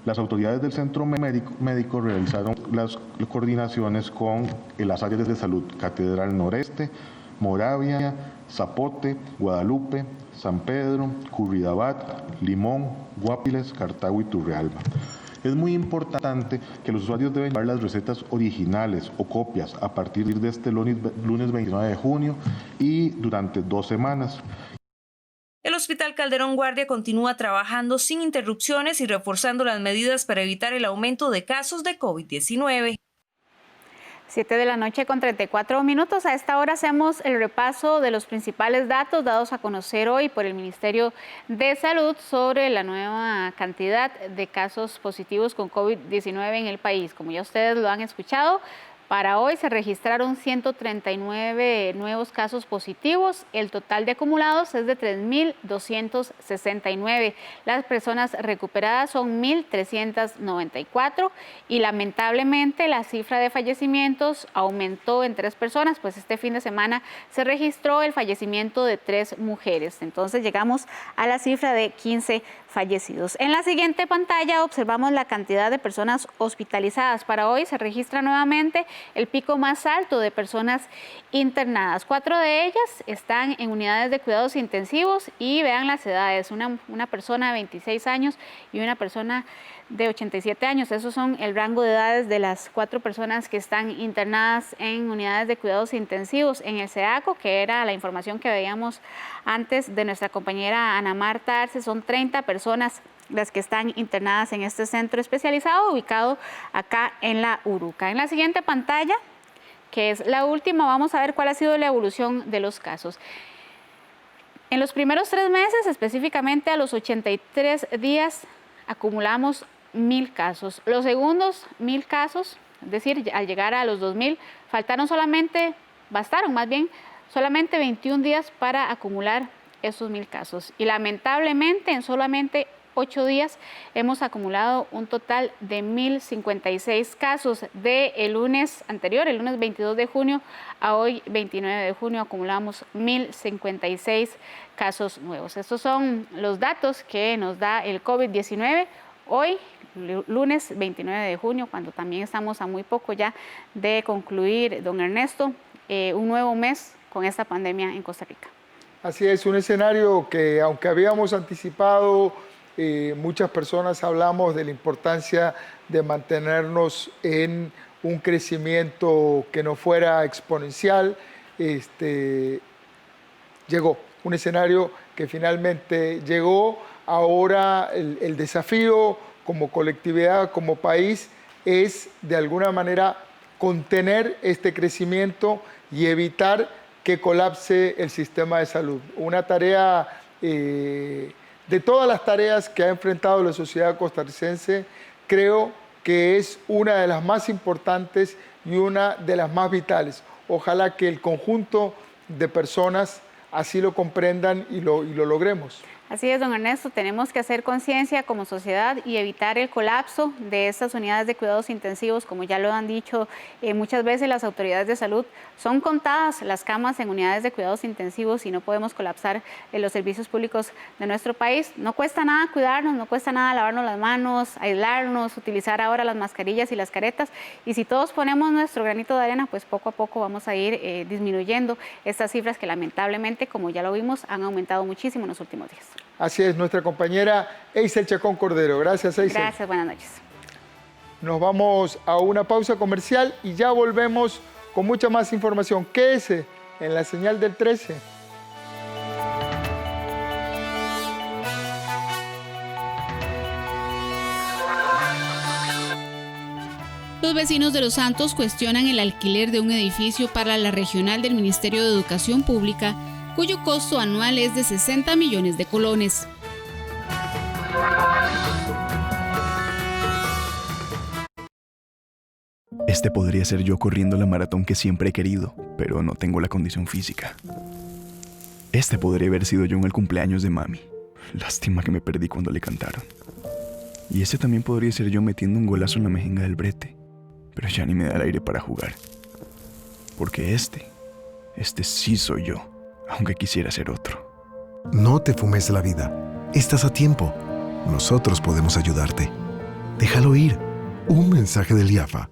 Las autoridades del centro médico realizaron las coordinaciones con las áreas de salud Catedral Noreste, Moravia, Zapote, Guadalupe, San Pedro, Curridabat, Limón, Guapiles, Cartago y Turrialba. Es muy importante que los usuarios deben llevar las recetas originales o copias a partir de este lunes 29 de junio y durante 2 semanas. El Hospital Calderón Guardia continúa trabajando sin interrupciones y reforzando las medidas para evitar el aumento de casos de COVID-19. 7:34 p.m. A esta hora hacemos el repaso de los principales datos dados a conocer hoy por el Ministerio de Salud sobre la nueva cantidad de casos positivos con COVID-19 en el país. Como ya ustedes lo han escuchado, para hoy se registraron 139 nuevos casos positivos. El total de acumulados es de 3.269. Las personas recuperadas son 1.394 y lamentablemente la cifra de fallecimientos aumentó en 3 personas, pues este fin de semana se registró el fallecimiento de 3 mujeres. Entonces llegamos a la cifra de 15 fallecidos. En la siguiente pantalla observamos la cantidad de personas hospitalizadas. Para hoy se registra nuevamente el pico más alto de personas internadas. 4 de ellas están en unidades de cuidados intensivos y vean las edades, una persona de 26 años y una persona de 87 años. Esos son el rango de edades de las 4 personas que están internadas en unidades de cuidados intensivos en el SEACO, que era la información que veíamos antes de nuestra compañera Ana Marta Arce. Son 30 personas las que están internadas en este centro especializado ubicado acá en la Uruca. En la siguiente pantalla, que es la última, vamos a ver cuál ha sido la evolución de los casos. En los primeros 3 meses, específicamente a los 83 días, acumulamos 1.000 casos. Los segundos 1.000 casos, es decir, al llegar a los 2.000, bastaron solamente 21 días para acumular esos 1.000 casos. Y lamentablemente, en solamente 8 días hemos acumulado un total de 1.056 casos. El lunes anterior, el lunes 22 de junio, a hoy 29 de junio, acumulamos 1.056 casos nuevos. Estos son los datos que nos da el COVID-19 hoy, lunes 29 de junio, cuando también estamos a muy poco ya de concluir, don Ernesto, un nuevo mes con esta pandemia en Costa Rica. Así es, un escenario que aunque habíamos anticipado, muchas personas hablamos de la importancia de mantenernos en un crecimiento que no fuera exponencial. Llegó un escenario que finalmente llegó. Ahora el desafío como colectividad, como país, es de alguna manera contener este crecimiento y evitar que colapse el sistema de salud. Una tarea de todas las tareas que ha enfrentado la sociedad costarricense, creo que es una de las más importantes y una de las más vitales. Ojalá que el conjunto de personas así lo comprendan y lo logremos. Así es, don Ernesto, tenemos que hacer conciencia como sociedad y evitar el colapso de estas unidades de cuidados intensivos. Como ya lo han dicho muchas veces las autoridades de salud, son contadas las camas en unidades de cuidados intensivos y no podemos colapsar los servicios públicos de nuestro país. No cuesta nada cuidarnos, no cuesta nada lavarnos las manos, aislarnos, utilizar ahora las mascarillas y las caretas. Y si todos ponemos nuestro granito de arena, pues poco a poco vamos a ir disminuyendo estas cifras que lamentablemente, como ya lo vimos, han aumentado muchísimo en los últimos días. Así es, nuestra compañera Eisel Chacón Cordero. Gracias, Eisel. Gracias, buenas noches. Nos vamos a una pausa comercial y ya volvemos con mucha más información. Quédese en la señal del 13. Los vecinos de Los Santos cuestionan el alquiler de un edificio para la regional del Ministerio de Educación Pública, cuyo costo anual es de 60 millones de colones. Este podría ser yo corriendo la maratón que siempre he querido, pero no tengo la condición física. Este podría haber sido yo en el cumpleaños de mami. Lástima que me perdí cuando le cantaron. Y este también podría ser yo metiendo un golazo en la mejenga del brete, pero ya ni me da el aire para jugar. Porque este sí soy yo. Aunque quisiera ser otro. No te fumes la vida. Estás a tiempo. Nosotros podemos ayudarte. Déjalo ir. Un mensaje del IAFA.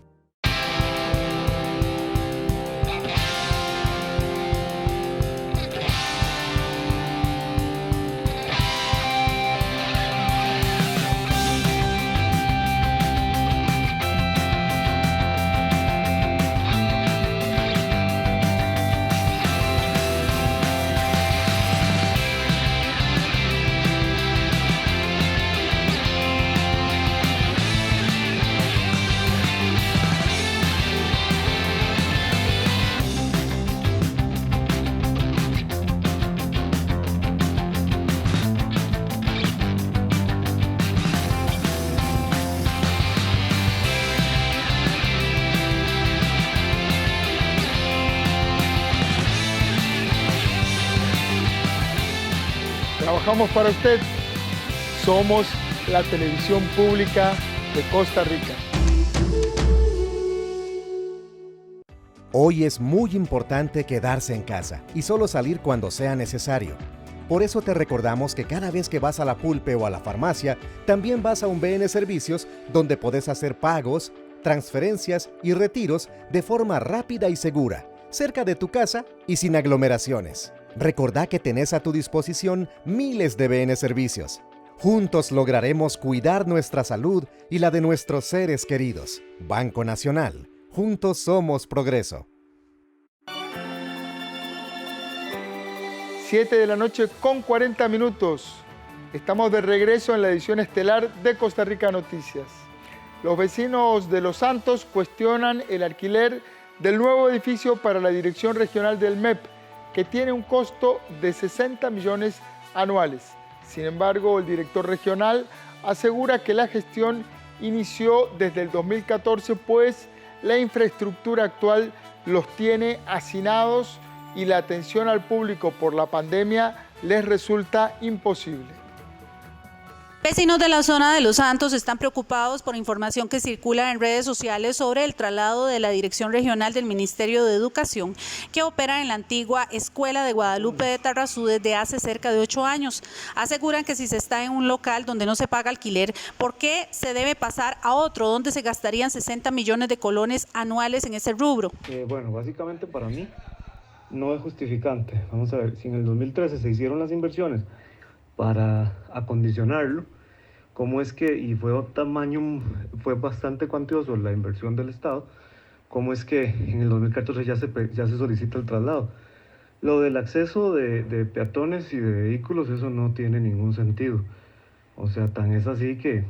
Trabajamos para usted. Somos la televisión pública de Costa Rica. Hoy es muy importante quedarse en casa y solo salir cuando sea necesario. Por eso te recordamos que cada vez que vas a la Pulpe o a la farmacia, también vas a un BN Servicios donde podés hacer pagos, transferencias y retiros de forma rápida y segura, cerca de tu casa y sin aglomeraciones. Recordá que tenés a tu disposición miles de BN Servicios. Juntos lograremos cuidar nuestra salud y la de nuestros seres queridos. Banco Nacional. Juntos somos progreso. 7 de la noche con 40 minutos. Estamos de regreso en la edición estelar de Costa Rica Noticias. Los vecinos de Los Santos cuestionan el alquiler del nuevo edificio para la Dirección Regional del MEP, que tiene un costo de 60 millones anuales. Sin embargo, el director regional asegura que la gestión inició desde el 2014, pues la infraestructura actual los tiene hacinados y la atención al público por la pandemia les resulta imposible. Vecinos de la zona de Los Santos están preocupados por información que circula en redes sociales sobre el traslado de la Dirección Regional del Ministerio de Educación, que opera en la antigua Escuela de Guadalupe de Tarrazú desde hace cerca de 8 años. Aseguran que si se está en un local donde no se paga alquiler, ¿por qué se debe pasar a otro donde se gastarían 60 millones de colones anuales en ese rubro? Bueno, básicamente para mí no es justificante. Vamos a ver, si en el 2013 se hicieron las inversiones para acondicionarlo, cómo es que, y fue bastante cuantioso la inversión del Estado, cómo es que en el 2014 ya se solicita el traslado. Lo del acceso de peatones y de vehículos, eso no tiene ningún sentido. O sea, tan es así que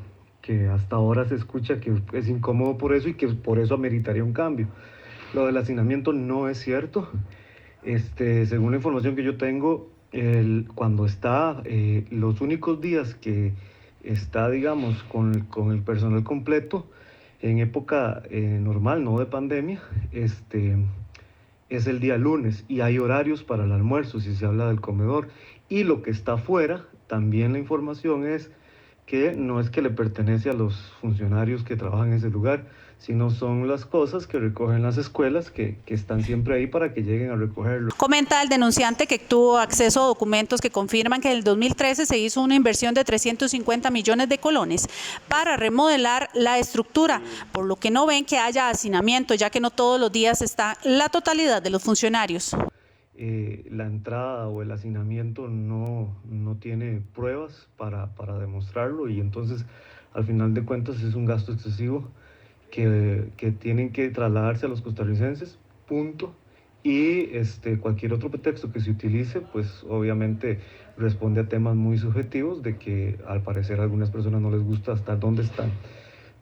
hasta ahora se escucha que es incómodo por eso y que por eso ameritaría un cambio. Lo del hacinamiento no es cierto. Según la información que yo tengo, cuando está los únicos días que está, digamos, con el personal completo en época normal, no de pandemia, es el día lunes y hay horarios para el almuerzo si se habla del comedor. Y lo que está afuera, también la información es que no es que le pertenece a los funcionarios que trabajan en ese lugar, sino son las cosas que recogen las escuelas que están siempre ahí para que lleguen a recogerlo. Comenta el denunciante que tuvo acceso a documentos que confirman que en el 2013 se hizo una inversión de 350 millones de colones para remodelar la estructura, por lo que no ven que haya hacinamiento, ya que no todos los días está la totalidad de los funcionarios. La entrada o el hacinamiento no tiene pruebas para demostrarlo y entonces al final de cuentas es un gasto excesivo que tienen que trasladarse a los costarricenses, punto. Y cualquier otro pretexto que se utilice, pues obviamente responde a temas muy subjetivos de que al parecer a algunas personas no les gusta estar donde están.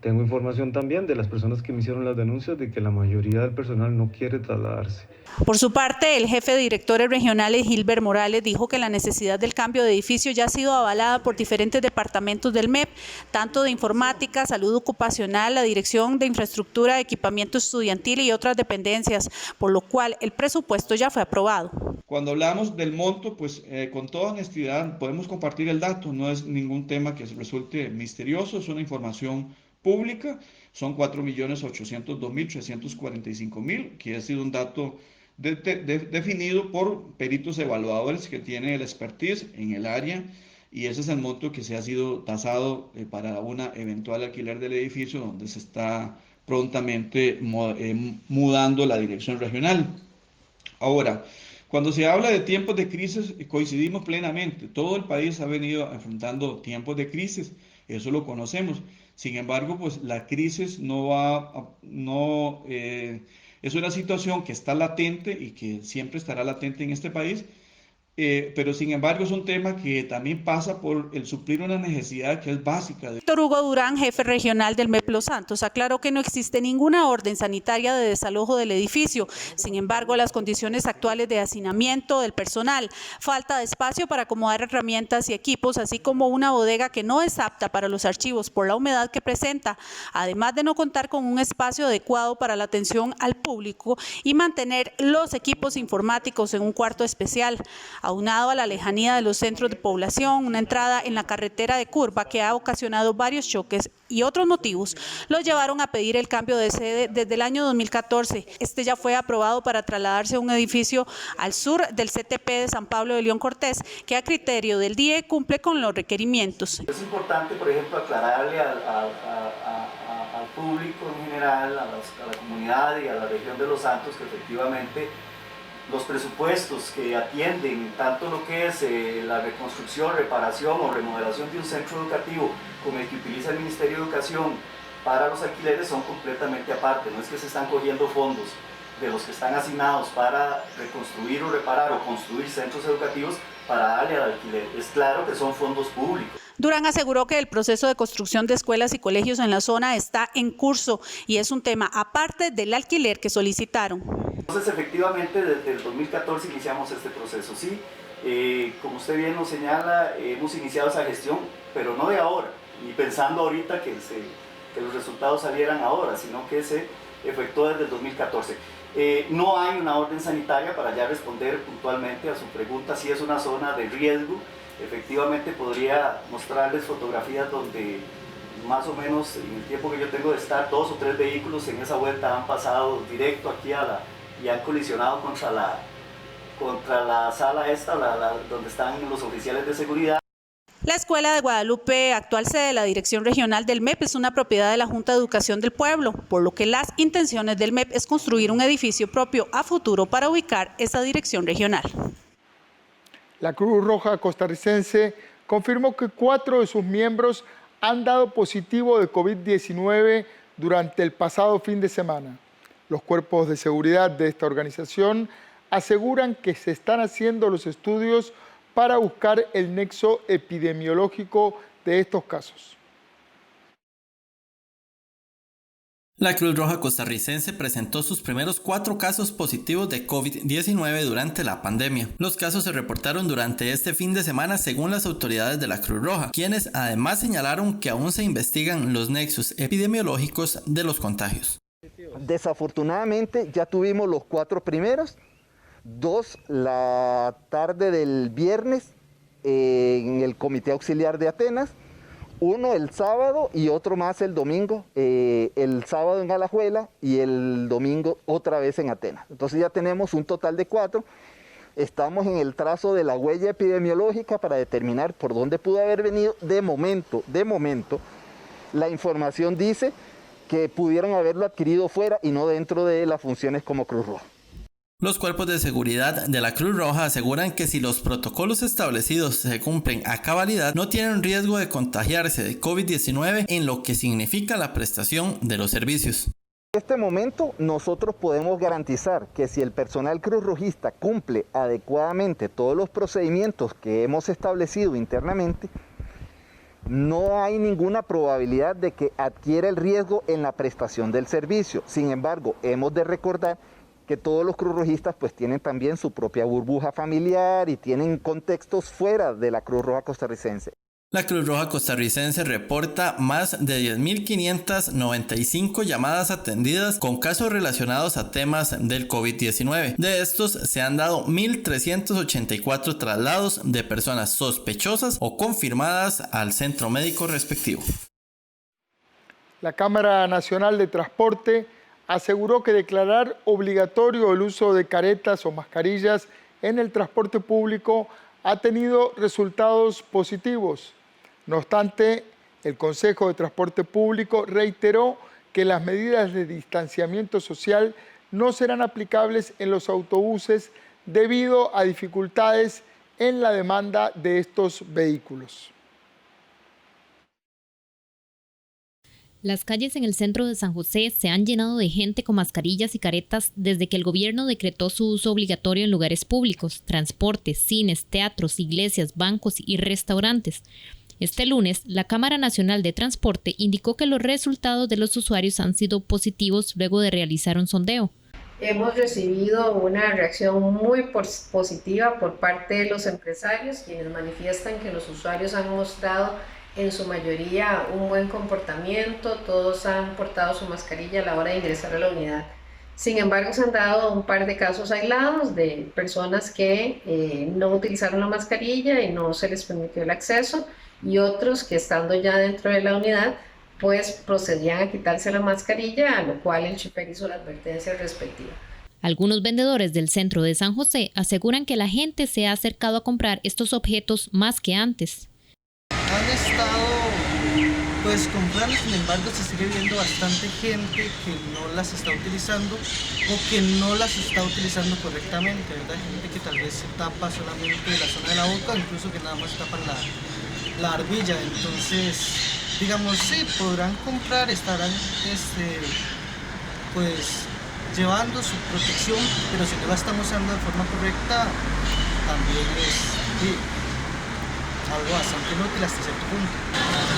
Tengo información también de las personas que me hicieron las denuncias de que la mayoría del personal no quiere trasladarse. Por su parte, el jefe de directores regionales, Gilbert Morales, dijo que la necesidad del cambio de edificio ya ha sido avalada por diferentes departamentos del MEP, tanto de informática, salud ocupacional, la dirección de infraestructura, equipamiento estudiantil y otras dependencias, por lo cual el presupuesto ya fue aprobado. Cuando hablamos del monto, pues con toda honestidad podemos compartir el dato, no es ningún tema que resulte misterioso, es una información pública, son 4.802.345.000, que ha sido un dato definido por peritos evaluadores que tienen el expertise en el área y ese es el monto que se ha sido tasado para una eventual alquiler del edificio donde se está prontamente mudando la dirección regional. Ahora, cuando se habla de tiempos de crisis, coincidimos plenamente. Todo el país ha venido enfrentando tiempos de crisis, eso lo conocemos. Sin embargo, pues la crisis es una situación que está latente y que siempre estará latente en este país, pero sin embargo es un tema que también pasa por el suplir una necesidad que es básica. Víctor Hugo Durán, jefe regional del MEP Los Santos, aclaró que no existe ninguna orden sanitaria de desalojo del edificio. Sin embargo, las condiciones actuales de hacinamiento del personal, falta de espacio para acomodar herramientas y equipos, así como una bodega que no es apta para los archivos por la humedad que presenta, además de no contar con un espacio adecuado para la atención al público y mantener los equipos informáticos en un cuarto especial. aunado a la lejanía de los centros de población, una entrada en la carretera de curva que ha ocasionado varios choques y otros motivos, los llevaron a pedir el cambio de sede desde el año 2014. Este ya fue aprobado para trasladarse a un edificio al sur del CTP de San Pablo de León Cortés, que a criterio del DIE cumple con los requerimientos. Es importante, por ejemplo, aclararle al público en general, a la comunidad y a la región de Los Santos, que efectivamente los presupuestos que atienden tanto lo que es la reconstrucción, reparación o remodelación de un centro educativo como el que utiliza el Ministerio de Educación para los alquileres son completamente aparte. No es que se están cogiendo fondos de los que están asignados para reconstruir o reparar o construir centros educativos para darle al alquiler. Es claro que son fondos públicos. Durán aseguró que el proceso de construcción de escuelas y colegios en la zona está en curso y es un tema aparte del alquiler que solicitaron. Entonces, efectivamente, desde el 2014 iniciamos este proceso. Sí, como usted bien nos señala, hemos iniciado esa gestión, pero no de ahora, ni pensando ahorita que los resultados salieran ahora, sino que se efectuó desde el 2014. No hay una orden sanitaria para ya responder puntualmente a su pregunta si es una zona de riesgo. Efectivamente podría mostrarles fotografías donde más o menos en el tiempo que yo tengo de estar 2 o 3 vehículos en esa vuelta han pasado directo aquí y han colisionado contra la sala esta, donde están los oficiales de seguridad. La Escuela de Guadalupe, actual sede de la Dirección Regional del MEP, es una propiedad de la Junta de Educación del Pueblo, por lo que las intenciones del MEP es construir un edificio propio a futuro para ubicar esa dirección regional. La Cruz Roja costarricense confirmó que 4 de sus miembros han dado positivo de COVID-19 durante el pasado fin de semana. Los cuerpos de seguridad de esta organización aseguran que se están haciendo los estudios para buscar el nexo epidemiológico de estos casos. La Cruz Roja costarricense presentó sus primeros 4 casos positivos de COVID-19 durante la pandemia. Los casos se reportaron durante este fin de semana según las autoridades de la Cruz Roja, quienes además señalaron que aún se investigan los nexos epidemiológicos de los contagios. Desafortunadamente ya tuvimos los 4 primeros, 2 la tarde del viernes en el Comité Auxiliar de Atenas, 1 el sábado y otro más el domingo, el sábado en Alajuela y el domingo otra vez en Atenas. Entonces ya tenemos un total de 4. Estamos en el trazo de la huella epidemiológica para determinar por dónde pudo haber venido. De momento, la información dice que pudieron haberlo adquirido fuera y no dentro de las funciones como Cruz Roja. Los cuerpos de seguridad de la Cruz Roja aseguran que si los protocolos establecidos se cumplen a cabalidad, no tienen riesgo de contagiarse de COVID-19 en lo que significa la prestación de los servicios. En este momento nosotros podemos garantizar que si el personal cruzrojista cumple adecuadamente todos los procedimientos que hemos establecido internamente, no hay ninguna probabilidad de que adquiera el riesgo en la prestación del servicio. Sin embargo, hemos de recordar que todos los cruzrojistas pues tienen también su propia burbuja familiar y tienen contextos fuera de la Cruz Roja costarricense. La Cruz Roja costarricense reporta más de 10.595 llamadas atendidas con casos relacionados a temas del COVID-19. De estos se han dado 1.384 traslados de personas sospechosas o confirmadas al centro médico respectivo. La Cámara Nacional de Transporte aseguró que declarar obligatorio el uso de caretas o mascarillas en el transporte público ha tenido resultados positivos. No obstante, el Consejo de Transporte Público reiteró que las medidas de distanciamiento social no serán aplicables en los autobuses debido a dificultades en la demanda de estos vehículos. Las calles en el centro de San José se han llenado de gente con mascarillas y caretas desde que el gobierno decretó su uso obligatorio en lugares públicos, transportes, cines, teatros, iglesias, bancos y restaurantes. Este lunes, la Cámara Nacional de Transporte indicó que los resultados de los usuarios han sido positivos luego de realizar un sondeo. Hemos recibido una reacción muy positiva por parte de los empresarios, quienes manifiestan que los usuarios han mostrado en su mayoría un buen comportamiento, todos han portado su mascarilla a la hora de ingresar a la unidad. Sin embargo, se han dado un par de casos aislados de personas que no utilizaron la mascarilla y no se les permitió el acceso, y otros que estando ya dentro de la unidad, pues procedían a quitarse la mascarilla, a lo cual el chofer hizo la advertencia respectiva. Algunos vendedores del centro de San José aseguran que la gente se ha acercado a comprar estos objetos más que antes. Han estado pues comprando, sin embargo se sigue viendo bastante gente que no las está utilizando o que no las está utilizando correctamente, ¿verdad? Gente que tal vez se tapa solamente la zona de la boca, incluso que nada más tapan la barbilla. Entonces, digamos, sí, podrán comprar, estarán pues llevando su protección, pero si no la están usando de forma correcta, también es algo bastante inútil hasta cierto punto.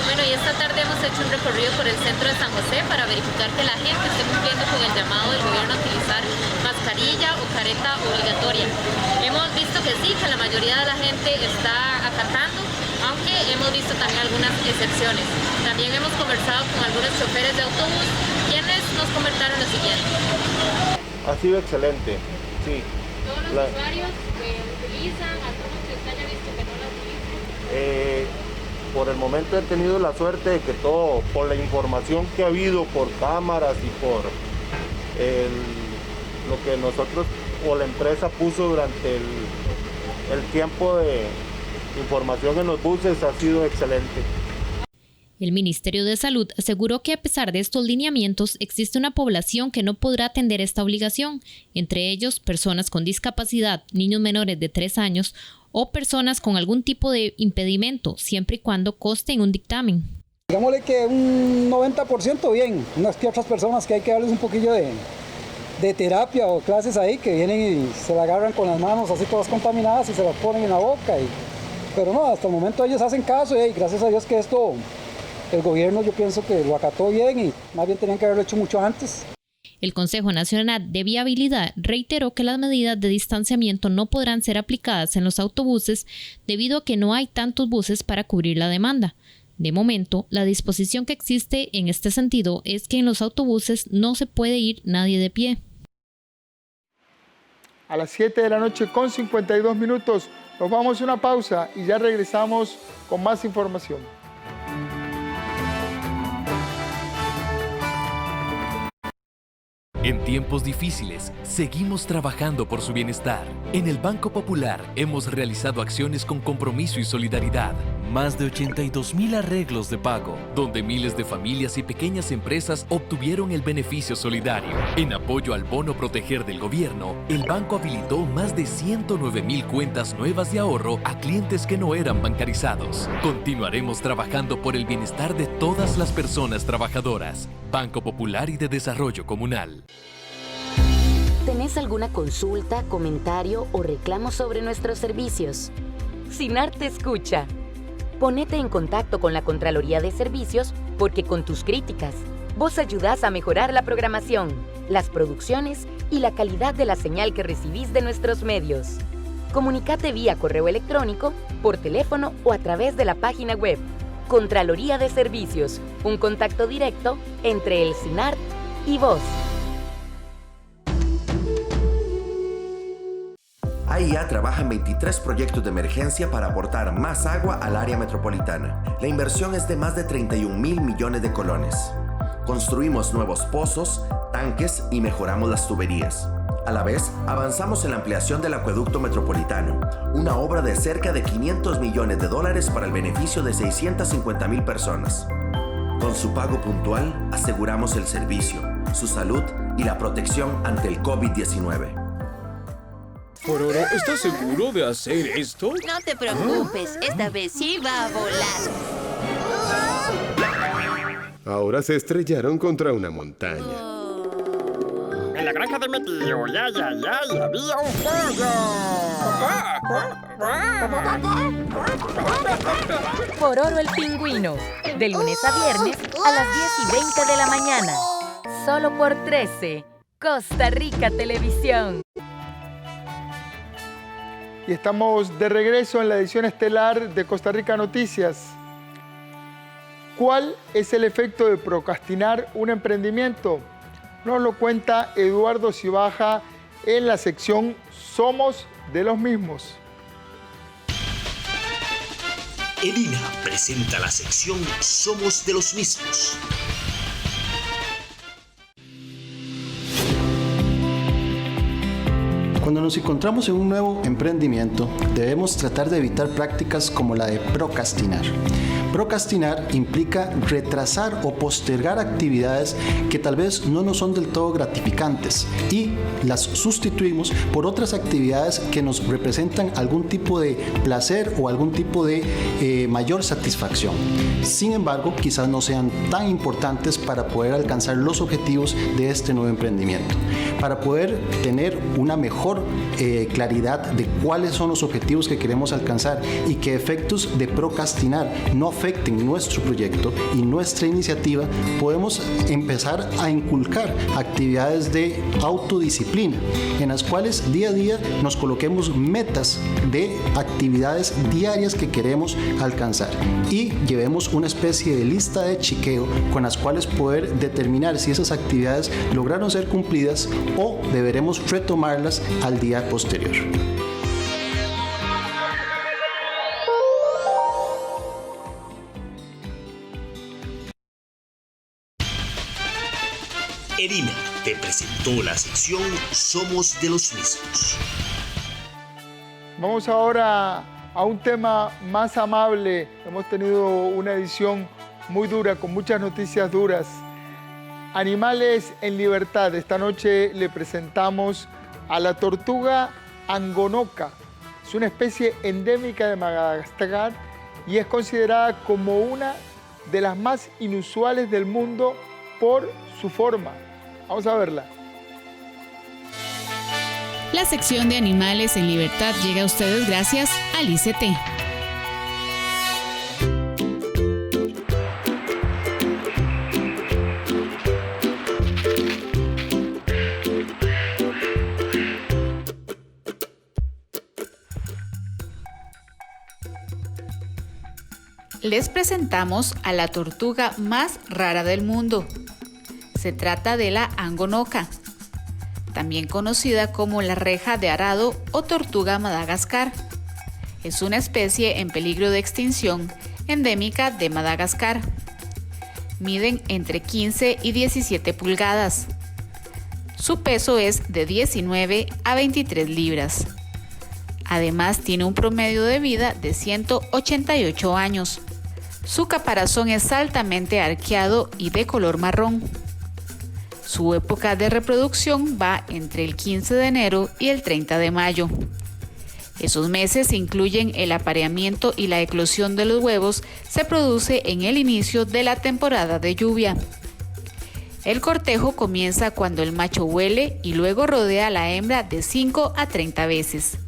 Bueno, y esta tarde hemos hecho un recorrido por el centro de San José para verificar que la gente esté cumpliendo con el llamado del gobierno a utilizar mascarilla o careta obligatoria. Hemos visto que sí, que la mayoría de la gente está acatando, aunque hemos visto también algunas excepciones. También hemos conversado con algunos choferes de autobús, quienes nos comentaron lo siguiente. Ha sido excelente, sí. ¿Todos los usuarios utilizan, algunos que usted haya visto que no la utilizan? Por el momento he tenido la suerte de que todo, por la información que ha habido, por cámaras y por lo que nosotros o la empresa puso durante el tiempo de información en los buses, ha sido excelente. El Ministerio de Salud aseguró que a pesar de estos lineamientos, existe una población que no podrá atender esta obligación, entre ellos personas con discapacidad, niños menores de 3 años o personas con algún tipo de impedimento, siempre y cuando conste en un dictamen. Digámosle que un 90% bien, unas que otras personas que hay que darles un poquillo de terapia o clases ahí, que vienen y se la agarran con las manos así todas contaminadas y se las ponen en la boca. Pero no, hasta el momento ellos hacen caso y gracias a Dios que esto, el gobierno yo pienso que lo acató bien y más bien tenían que haberlo hecho mucho antes. El Consejo Nacional de Viabilidad reiteró que las medidas de distanciamiento no podrán ser aplicadas en los autobuses debido a que no hay tantos buses para cubrir la demanda. De momento, la disposición que existe en este sentido es que en los autobuses no se puede ir nadie de pie. A las 7 de la noche con 52 minutos nos vamos a una pausa y ya regresamos con más información. En tiempos difíciles, seguimos trabajando por su bienestar. En el Banco Popular hemos realizado acciones con compromiso y solidaridad. Más de 82,000 arreglos de pago, donde miles de familias y pequeñas empresas obtuvieron el beneficio solidario. En apoyo al bono proteger del gobierno, el banco habilitó más de 109,000 cuentas nuevas de ahorro a clientes que no eran bancarizados. Continuaremos trabajando por el bienestar de todas las personas trabajadoras. Banco Popular y de Desarrollo Comunal. ¿Tenés alguna consulta, comentario o reclamo sobre nuestros servicios? SINAR te escucha. Ponete en contacto con la Contraloría de Servicios porque con tus críticas, vos ayudás a mejorar la programación, las producciones y la calidad de la señal que recibís de nuestros medios. Comunicate vía correo electrónico, por teléfono o a través de la página web. Contraloría de Servicios, un contacto directo entre el SINAR y vos. AIA trabaja en 23 proyectos de emergencia para aportar más agua al área metropolitana. La inversión es de más de 31,000 millones de colones. Construimos nuevos pozos, tanques y mejoramos las tuberías. A la vez, avanzamos en la ampliación del acueducto metropolitano, una obra de cerca de $500 millones para el beneficio de 650,000 personas. Con su pago puntual, aseguramos el servicio, su salud y la protección ante el COVID-19. Pororo, ¿estás seguro de hacer esto? No te preocupes, esta vez sí va a volar. Ahora se estrellaron contra una montaña. En la granja de mi tío, había un pollo. Pororo el pingüino, de lunes a viernes a las 10:20 de la mañana. Solo por 13, Costa Rica Televisión. Y estamos de regreso en la edición estelar de Costa Rica Noticias. ¿Cuál es el efecto de procrastinar un emprendimiento? Nos lo cuenta Eduardo Cibaja en la sección Somos de los Mismos. EDINA presenta la sección Somos de los Mismos. Cuando nos encontramos en un nuevo emprendimiento, debemos tratar de evitar prácticas como la de procrastinar. Procrastinar implica retrasar o postergar actividades que tal vez no nos son del todo gratificantes y las sustituimos por otras actividades que nos representan algún tipo de placer o algún tipo de mayor satisfacción. Sin embargo, quizás no sean tan importantes para poder alcanzar los objetivos de este nuevo emprendimiento. Para poder tener una mejor claridad de cuáles son los objetivos que queremos alcanzar y que efectos de procrastinar no afecten nuestro proyecto y nuestra iniciativa, podemos empezar a inculcar actividades de autodisciplina, en las cuales día a día nos coloquemos metas de actividades diarias que queremos alcanzar y llevemos una especie de lista de chequeo con las cuales poder determinar si esas actividades lograron ser cumplidas o deberemos retomarlas al día posterior. EDINA te presentó la sección Somos de los Mismos. Vamos ahora a un tema más amable. Hemos tenido una edición muy dura, con muchas noticias duras. Animales en libertad. Esta noche le presentamos a la tortuga angonoca. Es una especie endémica de Madagascar y es considerada como una de las más inusuales del mundo por su forma. Vamos a verla. La sección de Animales en Libertad llega a ustedes gracias al ICT. Les presentamos a la tortuga más rara del mundo. Se trata de la angonoca, también conocida como la reja de arado o tortuga Madagascar. Es una especie en peligro de extinción endémica de Madagascar. Miden entre 15 y 17 pulgadas. Su peso es de 19 a 23 libras. Además, tiene un promedio de vida de 188 años. Su caparazón es altamente arqueado y de color marrón. Su época de reproducción va entre el 15 de enero y el 30 de mayo. Esos meses incluyen el apareamiento y la eclosión de los huevos se produce en el inicio de la temporada de lluvia. El cortejo comienza cuando el macho huele y luego rodea a la hembra de 5 a 30 veces.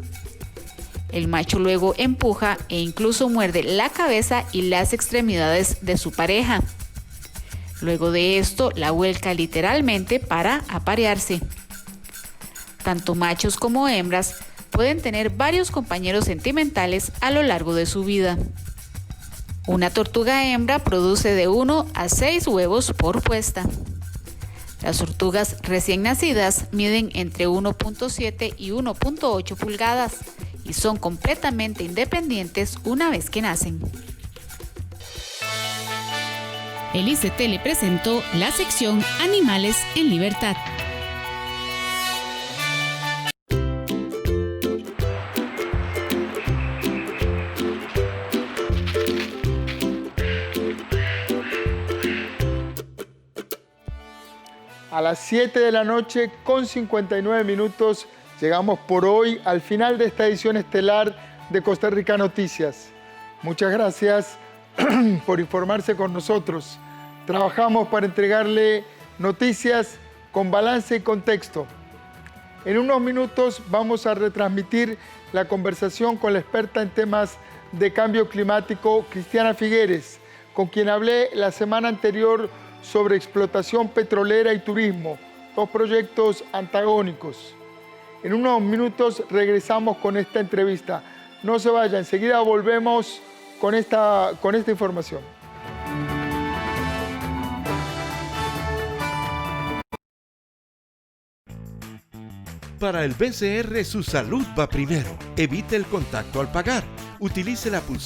El macho luego empuja e incluso muerde la cabeza y las extremidades de su pareja. Luego de esto, la vuelca literalmente para aparearse. Tanto machos como hembras pueden tener varios compañeros sentimentales a lo largo de su vida. Una tortuga hembra produce de 1 a 6 huevos por puesta. Las tortugas recién nacidas miden entre 1.7 y 1.8 pulgadas y son completamente independientes una vez que nacen. El ICT le presentó la sección Animales en Libertad. A las 7 de la noche con 59 minutos llegamos por hoy al final de esta edición estelar de Costa Rica Noticias. Muchas gracias por informarse con nosotros. Trabajamos para entregarle noticias con balance y contexto. En unos minutos vamos a retransmitir la conversación con la experta en temas de cambio climático, Cristiana Figueres, con quien hablé la semana anterior sobre explotación petrolera y turismo, dos proyectos antagónicos. En unos minutos regresamos con esta entrevista. No se vaya, enseguida volvemos con esta información. Para el BCR, su salud va primero. Evite el contacto al pagar. Utilice la pulsera